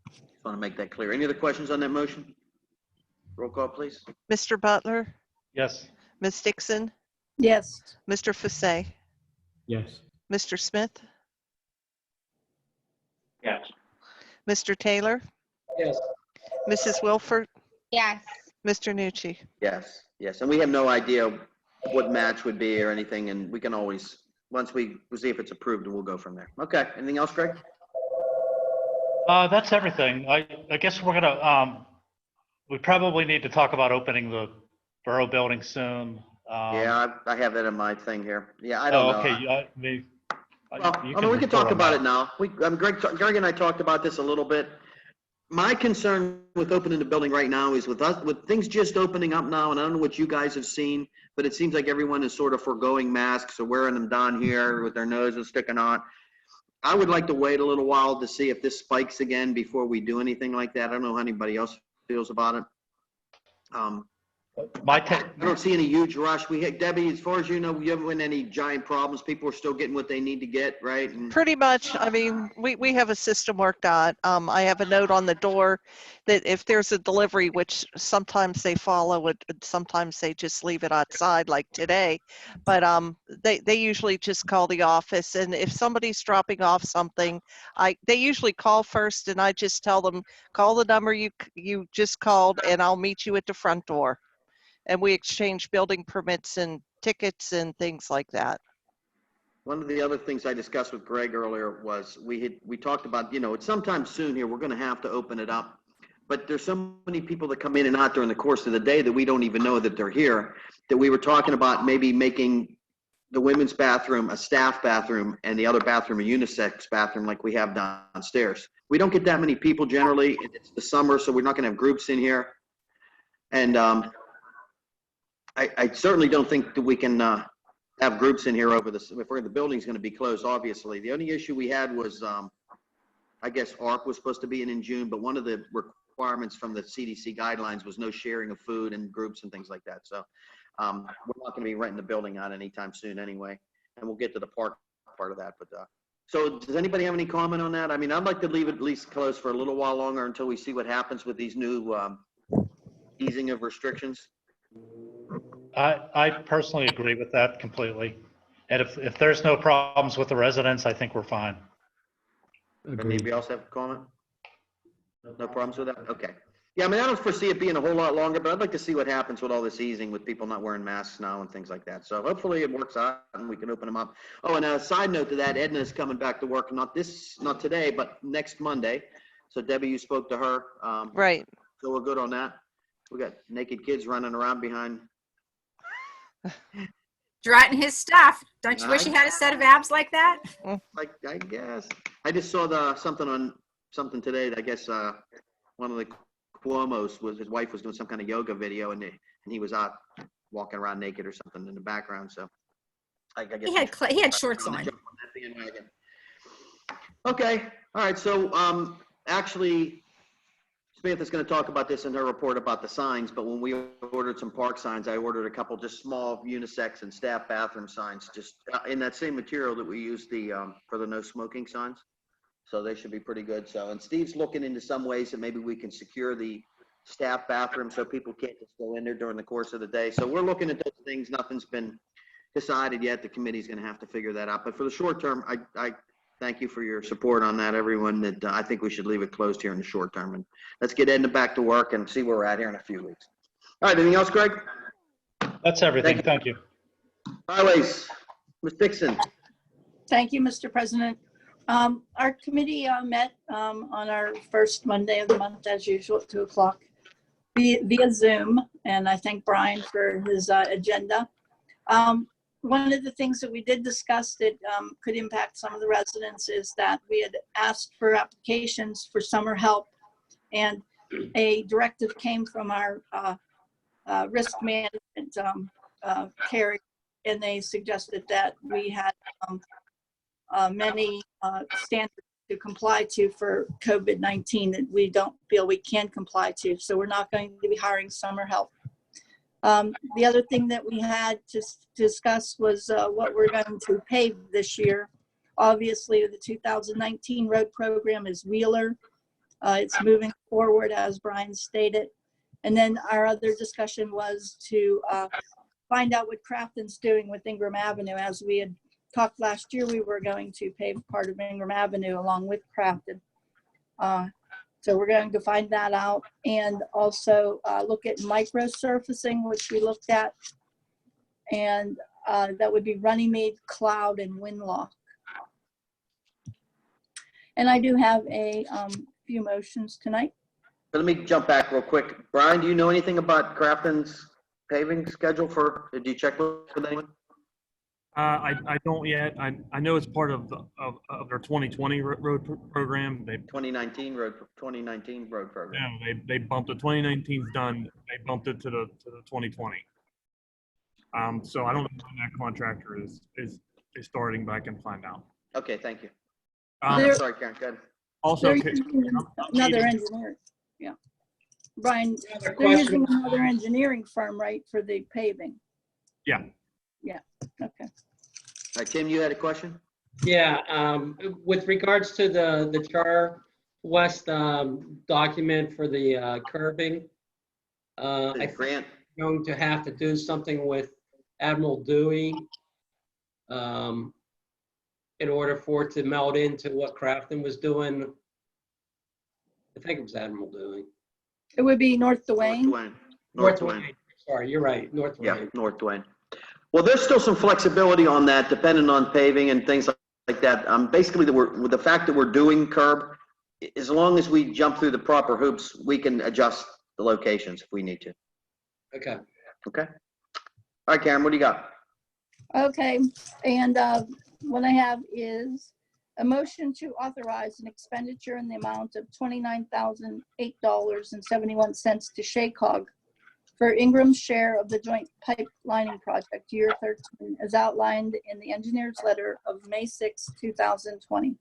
Just want to make that clear. Any other questions on that motion? Roll call, please. Mr. Butler, Yes. Ms. Dixon, Yes. Mr. Fasay, Yes. Mr. Smith, Yes. Mr. Taylor, Yes. Mrs. Wilford, Yes. Mr. Nucci. Yes, yes. And we have no idea what match would be or anything, and we can always, once we see if it's approved, we'll go from there. Okay. Anything else, Greg? That's everything. I guess we're gonna, we probably need to talk about opening the borough building soon. Yeah, I have that in my thing here. Yeah, I don't know. Okay. Well, we can talk about it now. Greg and I talked about this a little bit. My concern with opening the building right now is with things just opening up now, and I don't know what you guys have seen, but it seems like everyone is sort of foregoing masks or wearing them down here with their noses sticking out. I would like to wait a little while to see if this spikes again before we do anything like that. I don't know how anybody else feels about it. I don't see any huge rush. Debbie, as far as you know, you haven't had any giant problems. People are still getting what they need to get, right? And Pretty much. I mean, we have a system worked out. I have a note on the door that if there's a delivery, which sometimes they follow it, sometimes they just leave it outside like today, but they usually just call the office, and if somebody's dropping off something, they usually call first, and I just tell them, call the number you just called and I'll meet you at the front door. And we exchange building permits and tickets and things like that. one of the other things I discussed with Greg earlier was we talked about, it's sometime soon here, we're going to have to open it up. But there's so many people that come in and out during the course of the day that we don't even know that they're here, that we were talking about maybe making the women's bathroom, a staff bathroom, and the other bathroom, a unisex bathroom like we have downstairs. We don't get that many people generally. It's the summer, so we're not going to have groups in here. And I certainly don't think that we can have groups in here over this. If the building's going to be closed, obviously. The only issue we had was, I guess ARP was supposed to be in June, but one of the requirements from the CDC guidelines was no sharing of food and groups and things like that. So we're not going to be renting the building out anytime soon anyway. And we'll get to the park part of that. But so does anybody have any comment on that? I mean, I'd like to leave it at least closed for a little while longer until we see what happens with these new easing of restrictions. I personally agree with that completely. And if there's no problems with the residents, I think we're fine. Anybody else have a comment? No problems with that? Okay. Yeah, I mean, I don't foresee it being a whole lot longer, but I'd like to see what happens with all this easing with people not wearing masks now and things like that. So hopefully it works out and we can open them up. Oh, and a side note to that, Edna is coming back to work, not today, but next Monday. So Debbie, you spoke to her. Right. So we're good on that. We got naked kids running around behind. Strutting his stuff. Don't you wish you had a set of abs like that? Like, I guess. I just saw something today. I guess one of the Cuomo's his wife was doing some kind of yoga video, and he was out walking around naked or something in the background. So I guess He had shorts on. Okay. All right. So actually, Samantha's going to talk about this in her report about the signs, but when we ordered some park signs, I ordered a couple just small unisex and staff bathroom signs, just in that same material that we use for the no smoking signs. So they should be pretty good. So, and Steve's looking into some ways that maybe we can secure the staff bathroom so people can't just go in there during the course of the day. So we're looking at those things. Nothing's been decided yet. The committee's going to have to figure that out. But for the short term, I thank you for your support on that, everyone. That I think we should leave it closed here in the short term. And let's get Edna back to work and see where we're at here in a few weeks. All right, anything else, Greg? That's everything. Thank you. Highways, Ms. Dixon. Thank you, Mr. President. Our committee met on our first Monday of the month, as usual, at 2 o'clock via Zoom. And I thank Brian for his agenda. One of the things that we did discuss that could impact some of the residents is that we had asked for applications for summer help, and a directive came from our risk management carrier, and they suggested that we had many standards to comply to for COVID-19 that we don't feel we can comply to. So we're not going to be hiring summer help. The other thing that we had to discuss was what we're going to pave this year. Obviously, the 2019 road program is Wheeler. It's moving forward, as Brian stated. And then our other discussion was to find out what Crafton's doing with Ingram Avenue. As we had talked last year, we were going to pave part of Ingram Avenue along with Crafton. So we're going to find that out, and also look at microsurfacing, which we looked at, and that would be Runnymede, Cloud, and Winlock. And I do have a few motions tonight. Let me jump back real quick. Brian, do you know anything about Crafton's paving schedule did you check with anyone? I don't yet. I know it's part of their 2020 road program. 2019 road program. Yeah, they bumped it. 2019's done. They bumped it to the 2020. So I don't know when that contractor is starting, but I can find out. Okay, thank you. Sorry, Karen. Go ahead. Also, another engineer. Yeah, Brian. They're using another engineering firm, right, for the paving? Yeah. Yeah. Okay. All right, Tim, you had a question? Yeah, with regards to the Char West document for the curbing, I think we're going to have to do something with Admiral Dewey in order for it to meld into what Crafton was doing. I think it was Admiral Dewey. It would be North Dwayne. North Dwayne. Sorry, you're right, North Dwayne. Yeah, North Dwayne. Well, there's still some flexibility on that, depending on paving and things like that. Basically, with the fact that we're doing curb, as long as we jump through the proper hoops, we can adjust the locations if we need to. Okay. Okay. All right, Karen, what do you got? Okay, and what I have is a motion to authorize an expenditure in the amount of $29,008.71 to SHACOG for Ingram's share of the joint pipelining project, year 13, as outlined in the engineer's letter of May 6, 2020.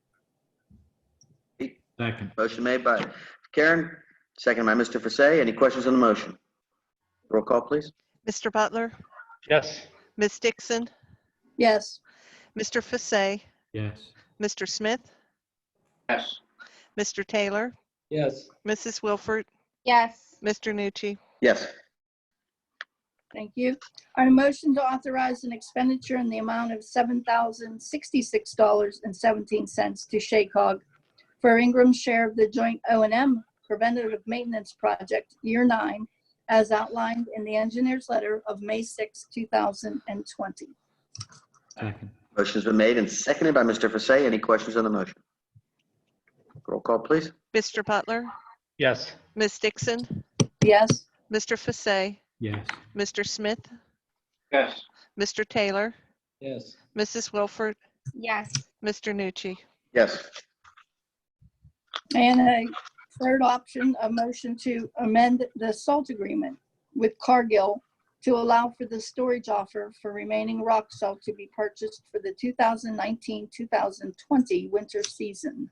Second. Motion made by Karen, second by Mr. Fasay. Any questions on the motion? Roll call, please. Mr. Butler, Yes. Ms. Dixon, Yes. Mr. Fasay, Yes. Mr. Smith, Yes. Mr. Taylor, Yes. Mrs. Wilford, Yes. Mr. Nucci. Yes. Thank you. On a motion to authorize an expenditure in the amount of $7,066.17 to SHACOG for Ingram's share of the joint O&M preventative maintenance project, year 9, as outlined in the engineer's letter of May 6, 2020. Second. Motion's been made and seconded by Mr. Fasay. Any questions on the motion? Roll call, please. Mr. Butler, Yes. Ms. Dixon, Yes. Mr. Fasay, Yes. Mr. Smith, Yes. Mr. Taylor, Yes. Mrs. Wilford, Yes. Mr. Nucci. Yes. And a third option, a motion to amend the salt agreement with Cargill to allow for the storage offer for remaining rock salt to be purchased for the 2019-2020 winter season.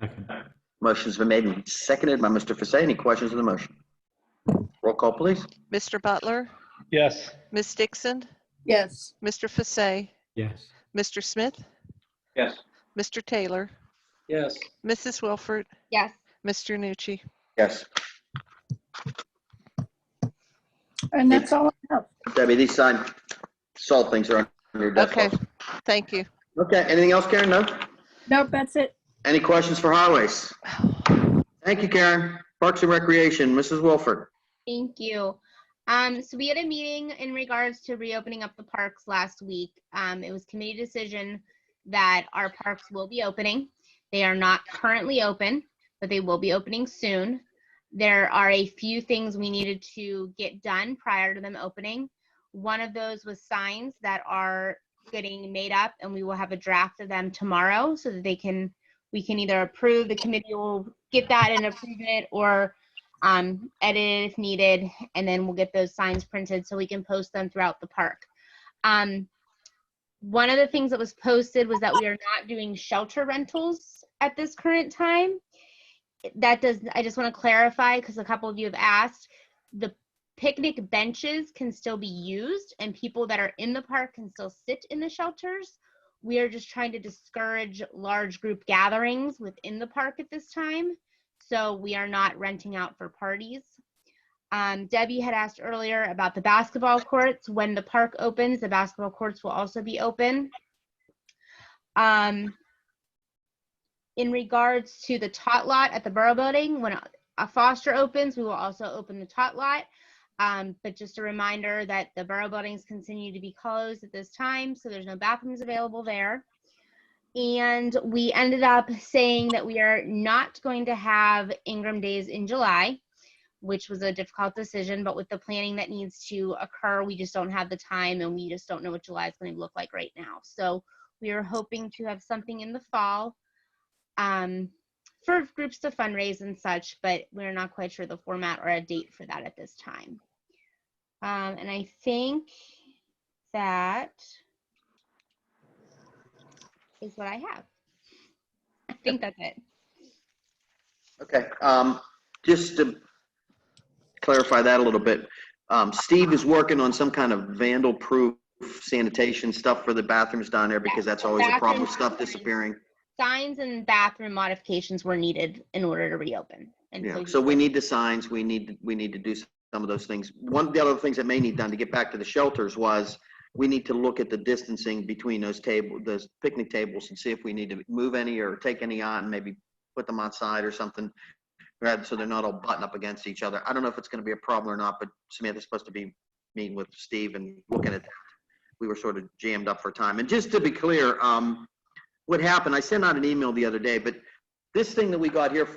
Second. Motion's been made and seconded by Mr. Fasay. Any questions on the motion? Roll call, please. Mr. Butler, Yes. Ms. Dixon, Yes. Mr. Fasay, Yes. Mr. Smith, Yes. Mr. Taylor, Yes. Mrs. Wilford, Yes. Mr. Nucci. Yes. And that's all I have. Debbie, these signed salt things are on your desk. Okay, thank you. Okay, anything else, Karen? No? Nope, that's it. Any questions for highways? Thank you, Karen. Parks and Recreation, Mrs. Wilford. Thank you. So we had a meeting in regards to reopening up the parks last week. It was committee decision that our parks will be opening. They are not currently open, but they will be opening soon. There are a few things we needed to get done prior to them opening. One of those was signs that are getting made up, and we will have a draft of them tomorrow so that we can either approve, the committee will get that and approve it, or edit it if needed, and then we'll get those signs printed so we can post them throughout the park. One of the things that was posted was that we are not doing shelter rentals at this current time. I just want to clarify, because a couple of you have asked, the picnic benches can still be used and people that are in the park can still sit in the shelters. We are just trying to discourage large group gatherings within the park at this time. So we are not renting out for parties. Debbie had asked earlier about the basketball courts. When the park opens, the basketball courts will also be open. In regards to the tot lot at the Borough Building, when a Foster opens, we will also open the tot lot. But just a reminder that the Borough Buildings continue to be closed at this time, so there's no bathrooms available there. And we ended up saying that we are not going to have Ingram Days in July, which was a difficult decision, but with the planning that needs to occur, we just don't have the time, and we just don't know what July is going to look like right now. So we are hoping to have something in the fall for groups to fundraise and such, but we're not quite sure the format or a date for that at this time. And I think that is what I have. I think that's it. Okay, just to clarify that a little bit, Steve is working on some kind of vandal-proof sanitation stuff for the bathrooms down there, because that's always a problem with stuff disappearing. Signs and bathroom modifications were needed in order to reopen. And Yeah, so we need the signs, we need to do some of those things. One of the other things that may need done to get back to the shelters was, we need to look at the distancing between those picnic tables, and see if we need to move any or take any on, and maybe put them outside or something, so they're not all buttoned up against each other. I don't know if it's going to be a problem or not, but Samantha's supposed to be meeting with Steve and looking at that. We were sort of jammed up for time. And just to be clear, what happened, I sent out an email the other day, but this thing that we got here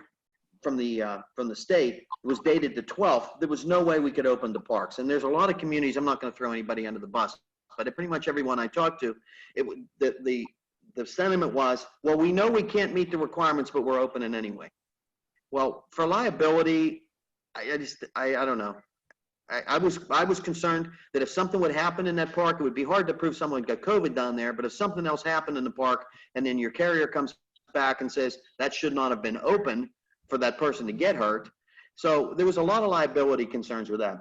from the state was dated the 12th. There was no way we could open the parks. And there's a lot of communities, I'm not going to throw anybody under the bus, but pretty much everyone I talked to, the sentiment was, well, we know we can't meet the requirements, but we're opening anyway. Well, for liability, I don't know. I was concerned that if something would happen in that park, it would be hard to prove someone got COVID down there, but if something else happened in the park and then your carrier comes back and says that should not have been open for that person to get hurt. So there was a lot of liability concerns with that.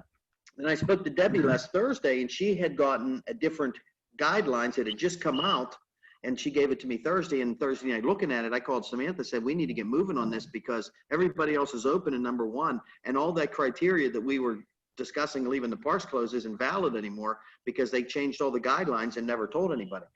And I spoke to Debbie last Thursday, and she had gotten a different guidelines that had just come out, and she gave it to me Thursday, and Thursday night looking at it, I called Samantha, said, we need to get moving on this because everybody else is open in number one, and all that criteria that we were discussing leaving the parks closed isn't valid anymore because they changed all the guidelines and never told anybody.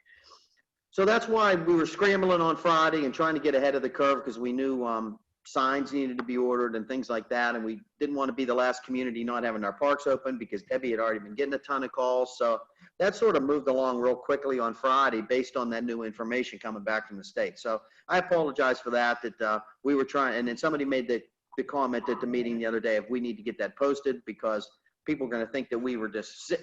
So that's why we were scrambling on Friday and trying to get ahead of the curve because we knew signs needed to be ordered and things like that. And we didn't want to be the last community not having our parks open because Debbie had already been getting a ton of calls. So that sort of moved along real quickly on Friday based on that new information coming back from the state. So I apologize for that we were trying, and then somebody made the comment at the meeting the other day if we need to get that posted because people are going to think that we were just,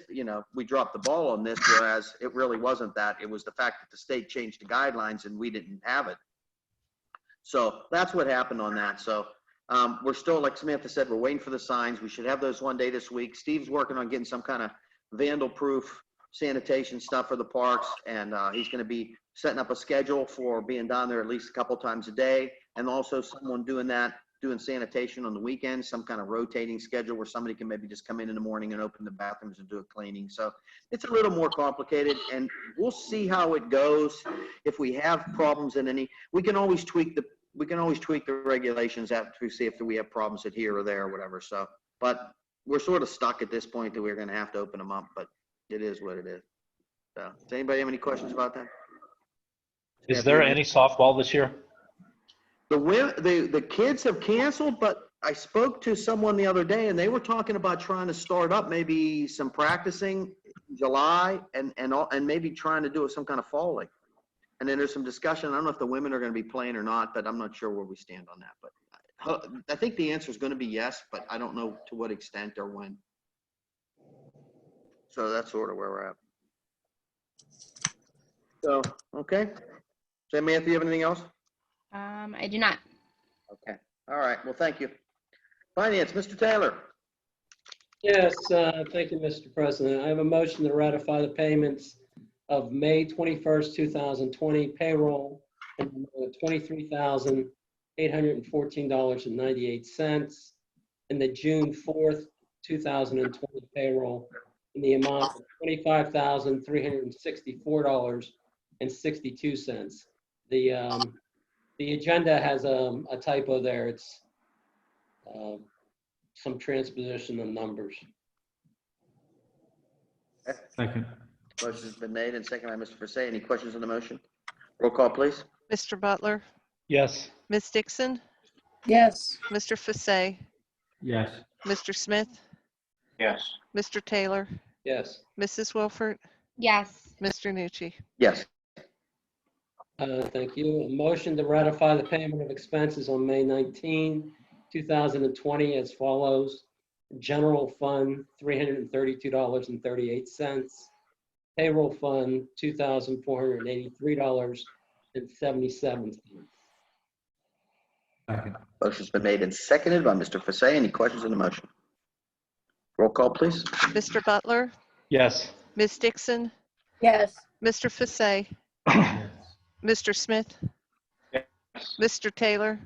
we dropped the ball on this, whereas it really wasn't that. It was the fact that the state changed the guidelines and we didn't have it. So that's what happened on that. So we're still, like Samantha said, we're waiting for the signs. We should have those one day this week. Steve's working on getting some kind of vandal-proof sanitation stuff for the parks, and he's going to be setting up a schedule for being down there at least a couple times a day, and also someone doing sanitation on the weekends, some kind of rotating schedule where somebody can maybe just come in the morning and open the bathrooms and do a cleaning. So it's a little more complicated, and we'll see how it goes. If we have problems in any, we can always tweak the regulations after we see if we have problems at here or there or whatever. So, but we're sort of stuck at this point that we're going to have to open them up, but it is what it is. So does anybody have any questions about that? Is there any softball this year? The kids have canceled, but I spoke to someone the other day and they were talking about trying to start up maybe some practicing in July and maybe trying to do some kind of fall league. And then there's some discussion. I don't know if the women are going to be playing or not, but I'm not sure where we stand on that. But I think the answer is going to be yes, but I don't know to what extent or when. So that's sort of where we're at. So, okay. Samantha, you have anything else? I do not. Okay. All right. Well, thank you. Finance, Mr. Taylor. Yes, thank you, Mr. President. I have a motion to ratify the payments of May 21st, 2020 payroll in $23,814.98 and the June 4th, 2020 payroll in the amount of $25,364.62. The agenda has a typo there. It's some transposition of numbers. Second. Motion's been made and seconded by Mr. Forsay. Any questions on the motion? Roll call, please. Mr. Butler, Yes. Ms. Dixon, Yes. Mr. Fasay, Yes. Mr. Smith, Yes. Mr. Taylor, Yes. Mrs. Wilford, Yes. Mr. Nucci. Yes. Thank you. A motion to ratify the payment of expenses on May 19, 2020 as follows. General fund, $332.38. Payroll fund, $2,483.77. Second. Motion's been made and seconded by Mr. Fasay. Any questions on the motion? Roll call, please. Mr. Butler, Yes. Ms. Dixon, Yes. Mr. Fasay, Mr. Smith, Yes. Mr. Taylor,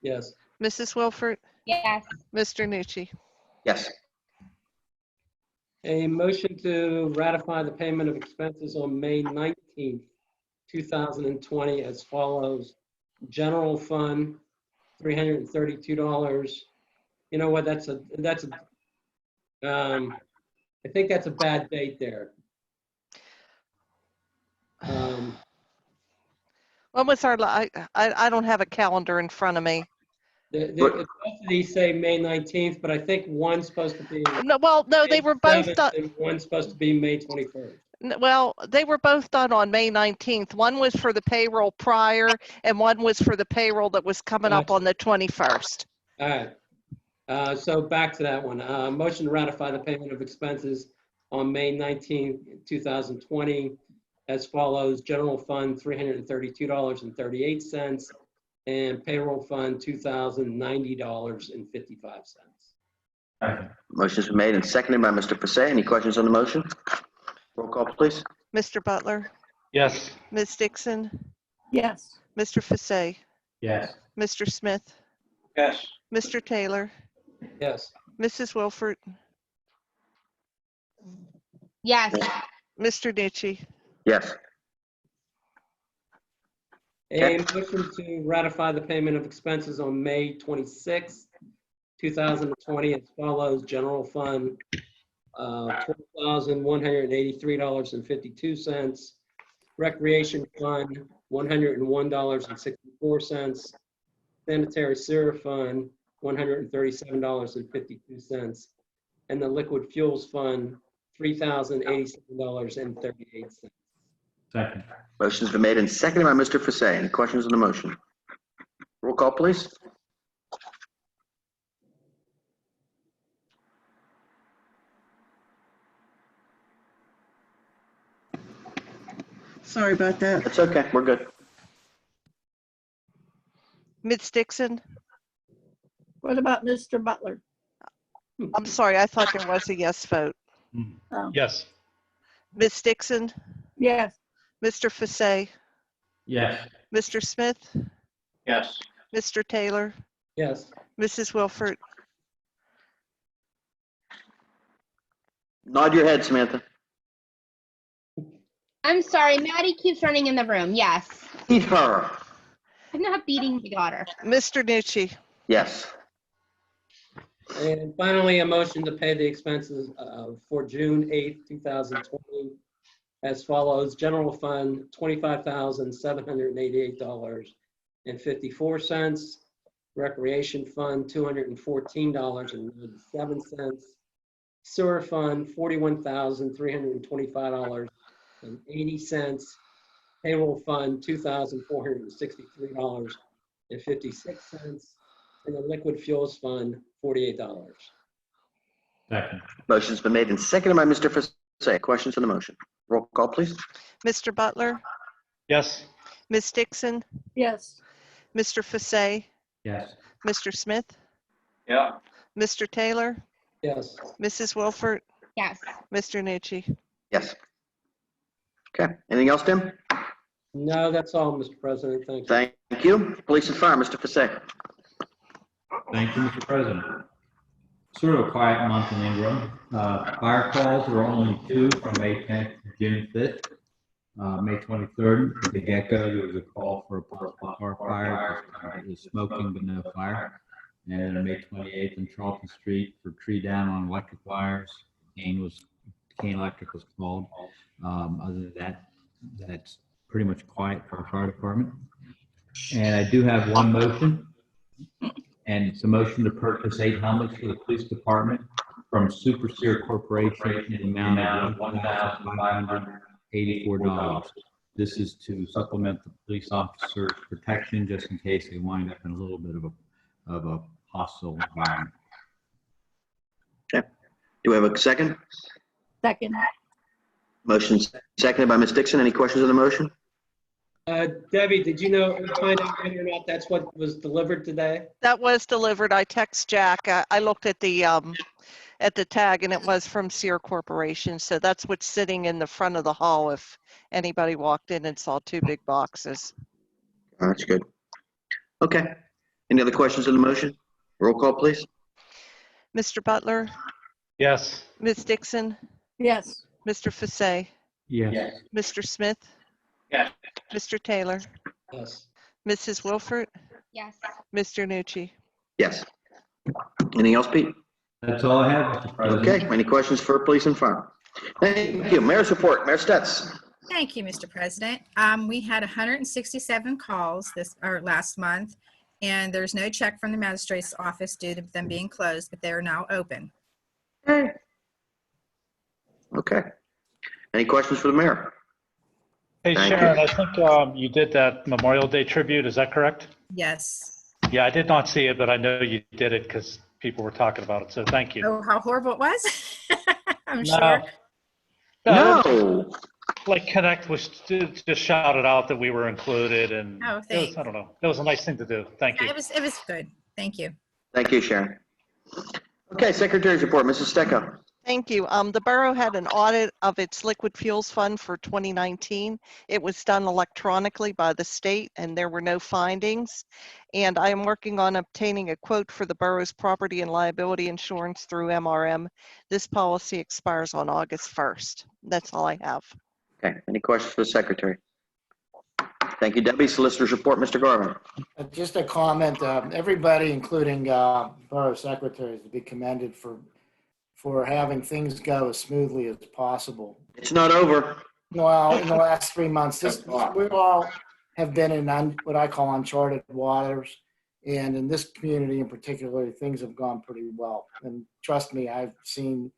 Yes. Mrs. Wilford, Yes. Mr. Nucci. Yes. A motion to ratify the payment of expenses on May 19th, 2020 as follows. General fund, $332. You know what, I think that's a bad date there. When was our, I don't have a calendar in front of me. Both of these say May 19th, but I think one's supposed to be. No, well, no, they were both done. And one's supposed to be May 21st. Well, they were both done on May 19th. One was for the payroll prior and one was for the payroll that was coming up on the 21st. All right. So back to that one. Motion to ratify the payment of expenses on May 19, 2020 as follows: General Fund, $332.38, and Payroll Fund, $2,090.55. Second. Motion's been made and seconded by Mr. Fasay. Any questions on the motion? Roll call, please. Mr. Butler, Yes. Ms. Dixon, Yes. Mr. Fasay, Yes. Mr. Smith, Yes. Mr. Taylor, Yes. Mrs. Wilford, Yes. Mr. Nucci. Yes. A motion to ratify the payment of expenses on May 26, 2020 as follows: General Fund, $12,183.52. Recreation Fund, $101.64. Sanitary Sewer Fund, $137.52. And the Liquid Fuels Fund, $3,087.38. Second. Motion's been made and seconded by Mr. Fasay. Any questions on the motion? Roll call, please. Sorry about that. It's okay. We're good. Ms. Dixon, What about Mr. Butler? I'm sorry, I thought there was a yes vote. Oh, Yes. Ms. Dixon, yes. Mr. Fasay, Yes. Mr. Smith, Yes. Mr. Taylor, Yes. Mrs. Wilford, Nod your head, Samantha. I'm sorry, Maddie keeps running in the room. Yes. Eat her. I'm not beating my daughter. Mr. Nucci. Yes. And finally, a motion to pay the expenses for June 8th, 2020 as follows: General Fund, $25,788.54. Recreation Fund, $214.97. Sewer Fund, $41,325.80. Payroll Fund, $2,463.56. And the Liquid Fuels Fund, $48. Second. Motion's been made and seconded by Mr. Fasay. Questions on the motion? Roll call, please. Mr. Butler, Yes. Ms. Dixon, Yes. Mr. Fasay, Yes. Mr. Smith, Yeah. Mr. Taylor, Yes. Mrs. Wilford, Yes. Mr. Nucci. Yes. Okay. Anything else, Tim? No, that's all, Mr. President. Thank you. Thank you. Police and Fire, Mr. Fasay. Thank you, Mr. President. Sort of a quiet month in Ingram. Fire calls were only 2 from May 10th to June 5th. May 23rd, at the get-go, there was a call for a possible car fire. It was smoking but no fire. And on May 28th on Charlton Street for tree down on electric wires. Kane Electric was called. Other than that, that's pretty much quiet for our fire department. And I do have one motion. And it's a motion to purchase 8 helmets for the police department from Super Seer Corporation in the amount of $1,584. This is to supplement the police officers' protection just in case they wind up in a little bit of a hostile environment. Okay. Do we have a second? Second. Motion seconded by Ms. Dixon. Any questions on the motion? Debbie, did you find out whether or not that's what was delivered today? That was delivered. I text Jack. I looked at the tag and it was from Sear Corporation. So that's what's sitting in the front of the hall if anybody walked in and saw 2 big boxes. Oh, that's good. Okay. Any other questions on the motion? Roll call, please. Mr. Butler, Yes. Ms. Dixon, Yes. Mr. Fasay, Yes. Mr. Smith, Yes. Mr. Taylor, Yes. Mrs. Wilford, Yes. Mr. Nucci. Yes. Anything else, Pete? That's all I have, Mr. President. Okay. Any questions for police and fire? Thank you. Mayor's report. Mayor Stetz. Thank you, Mr. President. We had 167 calls last month, and there's no check from the magistrate's office due to them being closed, but they are now open. Okay. Any questions for the mayor? Hey, Thank Sharon, you. I think you did that Memorial Day tribute. Is that correct? Yes. Yeah, I did not see it, but I know you did it because people were talking about it. So thank you. Oh, how horrible it was. I'm No, sure. No. Like Connect was just shouted out that we were included, and Oh, it was, thanks. I don't know. It was a nice thing to do. Thank you. It was good. Thank you. Thank you, Sharon. Okay, Secretary's report, Mrs. Stecco. Thank you. The borough had an audit of its liquid fuels fund for 2019. It was done electronically by the state and there were no findings. And I am working on obtaining a quote for the borough's property and liability insurance through MRM. This policy expires on August 1st. That's all I have. Okay, any questions for the Secretary? Thank you, Debbie. Solicitor's report, Mr. Garvin. Just a comment, everybody, including borough secretaries, to be commended for having things go as smoothly as possible. It's not over. Well, in the last 3 months, we all have been in what I call uncharted waters. And in this community in particular, things have gone pretty well. And trust me, I've seen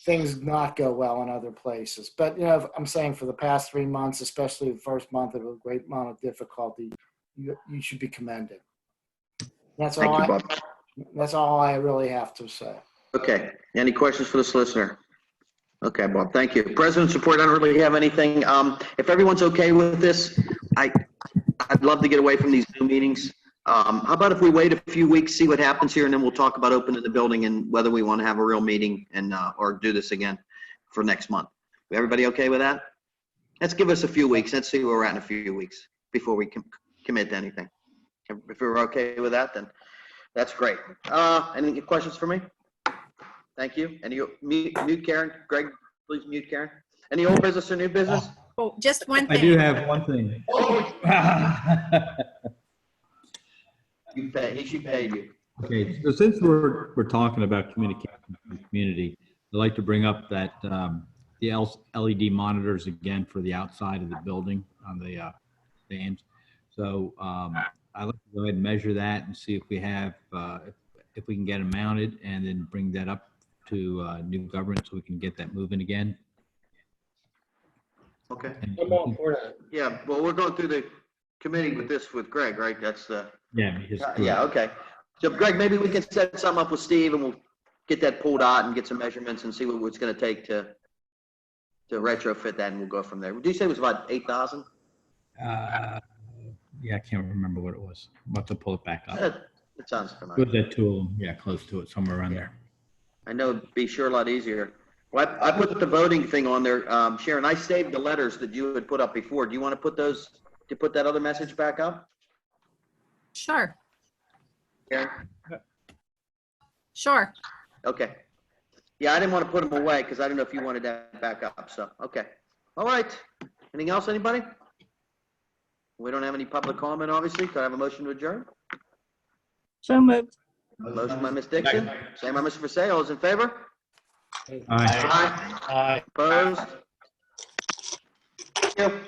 things not go well in other places. But, you know, I'm saying for the past 3 months, especially the first month of a great amount of difficulty, you should be commended. That's all. Thank you, Bob. That's all I really have to say. Okay, any questions for the solicitor? Okay, Bob, thank you. President's report, I don't really have anything. If everyone's okay with this, I'd love to get away from these Zoom meetings. How about if we wait a few weeks, see what happens here, and then we'll talk about opening the building and whether we want to have a real meeting and or do this again for next month. Everybody okay with that? Let's give us a few weeks. Let's see where we're at in a few weeks before we commit to anything. If we're okay with that, then that's great. Any questions for me? Thank you. Any mute Karen? Greg, please mute Karen. Any old business or new business? Oh, just one thing. I do have one thing. He should pay you. Okay, so since we're talking about communication with the community, I'd like to bring up that the LED monitors again for the outside of the building on the stands. So I'd like to go ahead and measure that and see if we have if we can get them mounted, and then bring that up to new government so we can get that moving again. Okay. I'm all for that. Yeah, well, we're going through the committee with this with Greg, right? That's the. Yeah. Yeah, okay. So Greg, maybe we can set something up with Steve and we'll get that pulled out and get some measurements and see what it's going to take to retrofit that, and we'll go from there. Did you say it was about 8,000? Yeah, I can't remember what it was. I'll have to pull it back up. It sounds Good, familiar. that tool, yeah, close to it, somewhere around there. I know it'd be sure a lot easier. Well, I put the voting thing on there. Sharon, I saved the letters that you had put up before. Do you want to put that other message back up? Sure. Karen? Sure. Okay. Yeah, I didn't want to put them away because I didn't know if you wanted that back up. So, okay. All right. Anything else, anybody? We don't have any public comment, obviously. Could I have a motion to adjourn? So moved. A motion by Ms. Dixon, second by Mr. Faseo. All those in favor? Aye. Aye. Opposed? Thank you.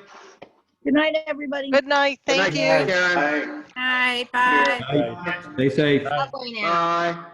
Good night, everybody. Good night. Good Thank night, you. Karen. Bye. Bye. Stay safe. Lovely now. Bye.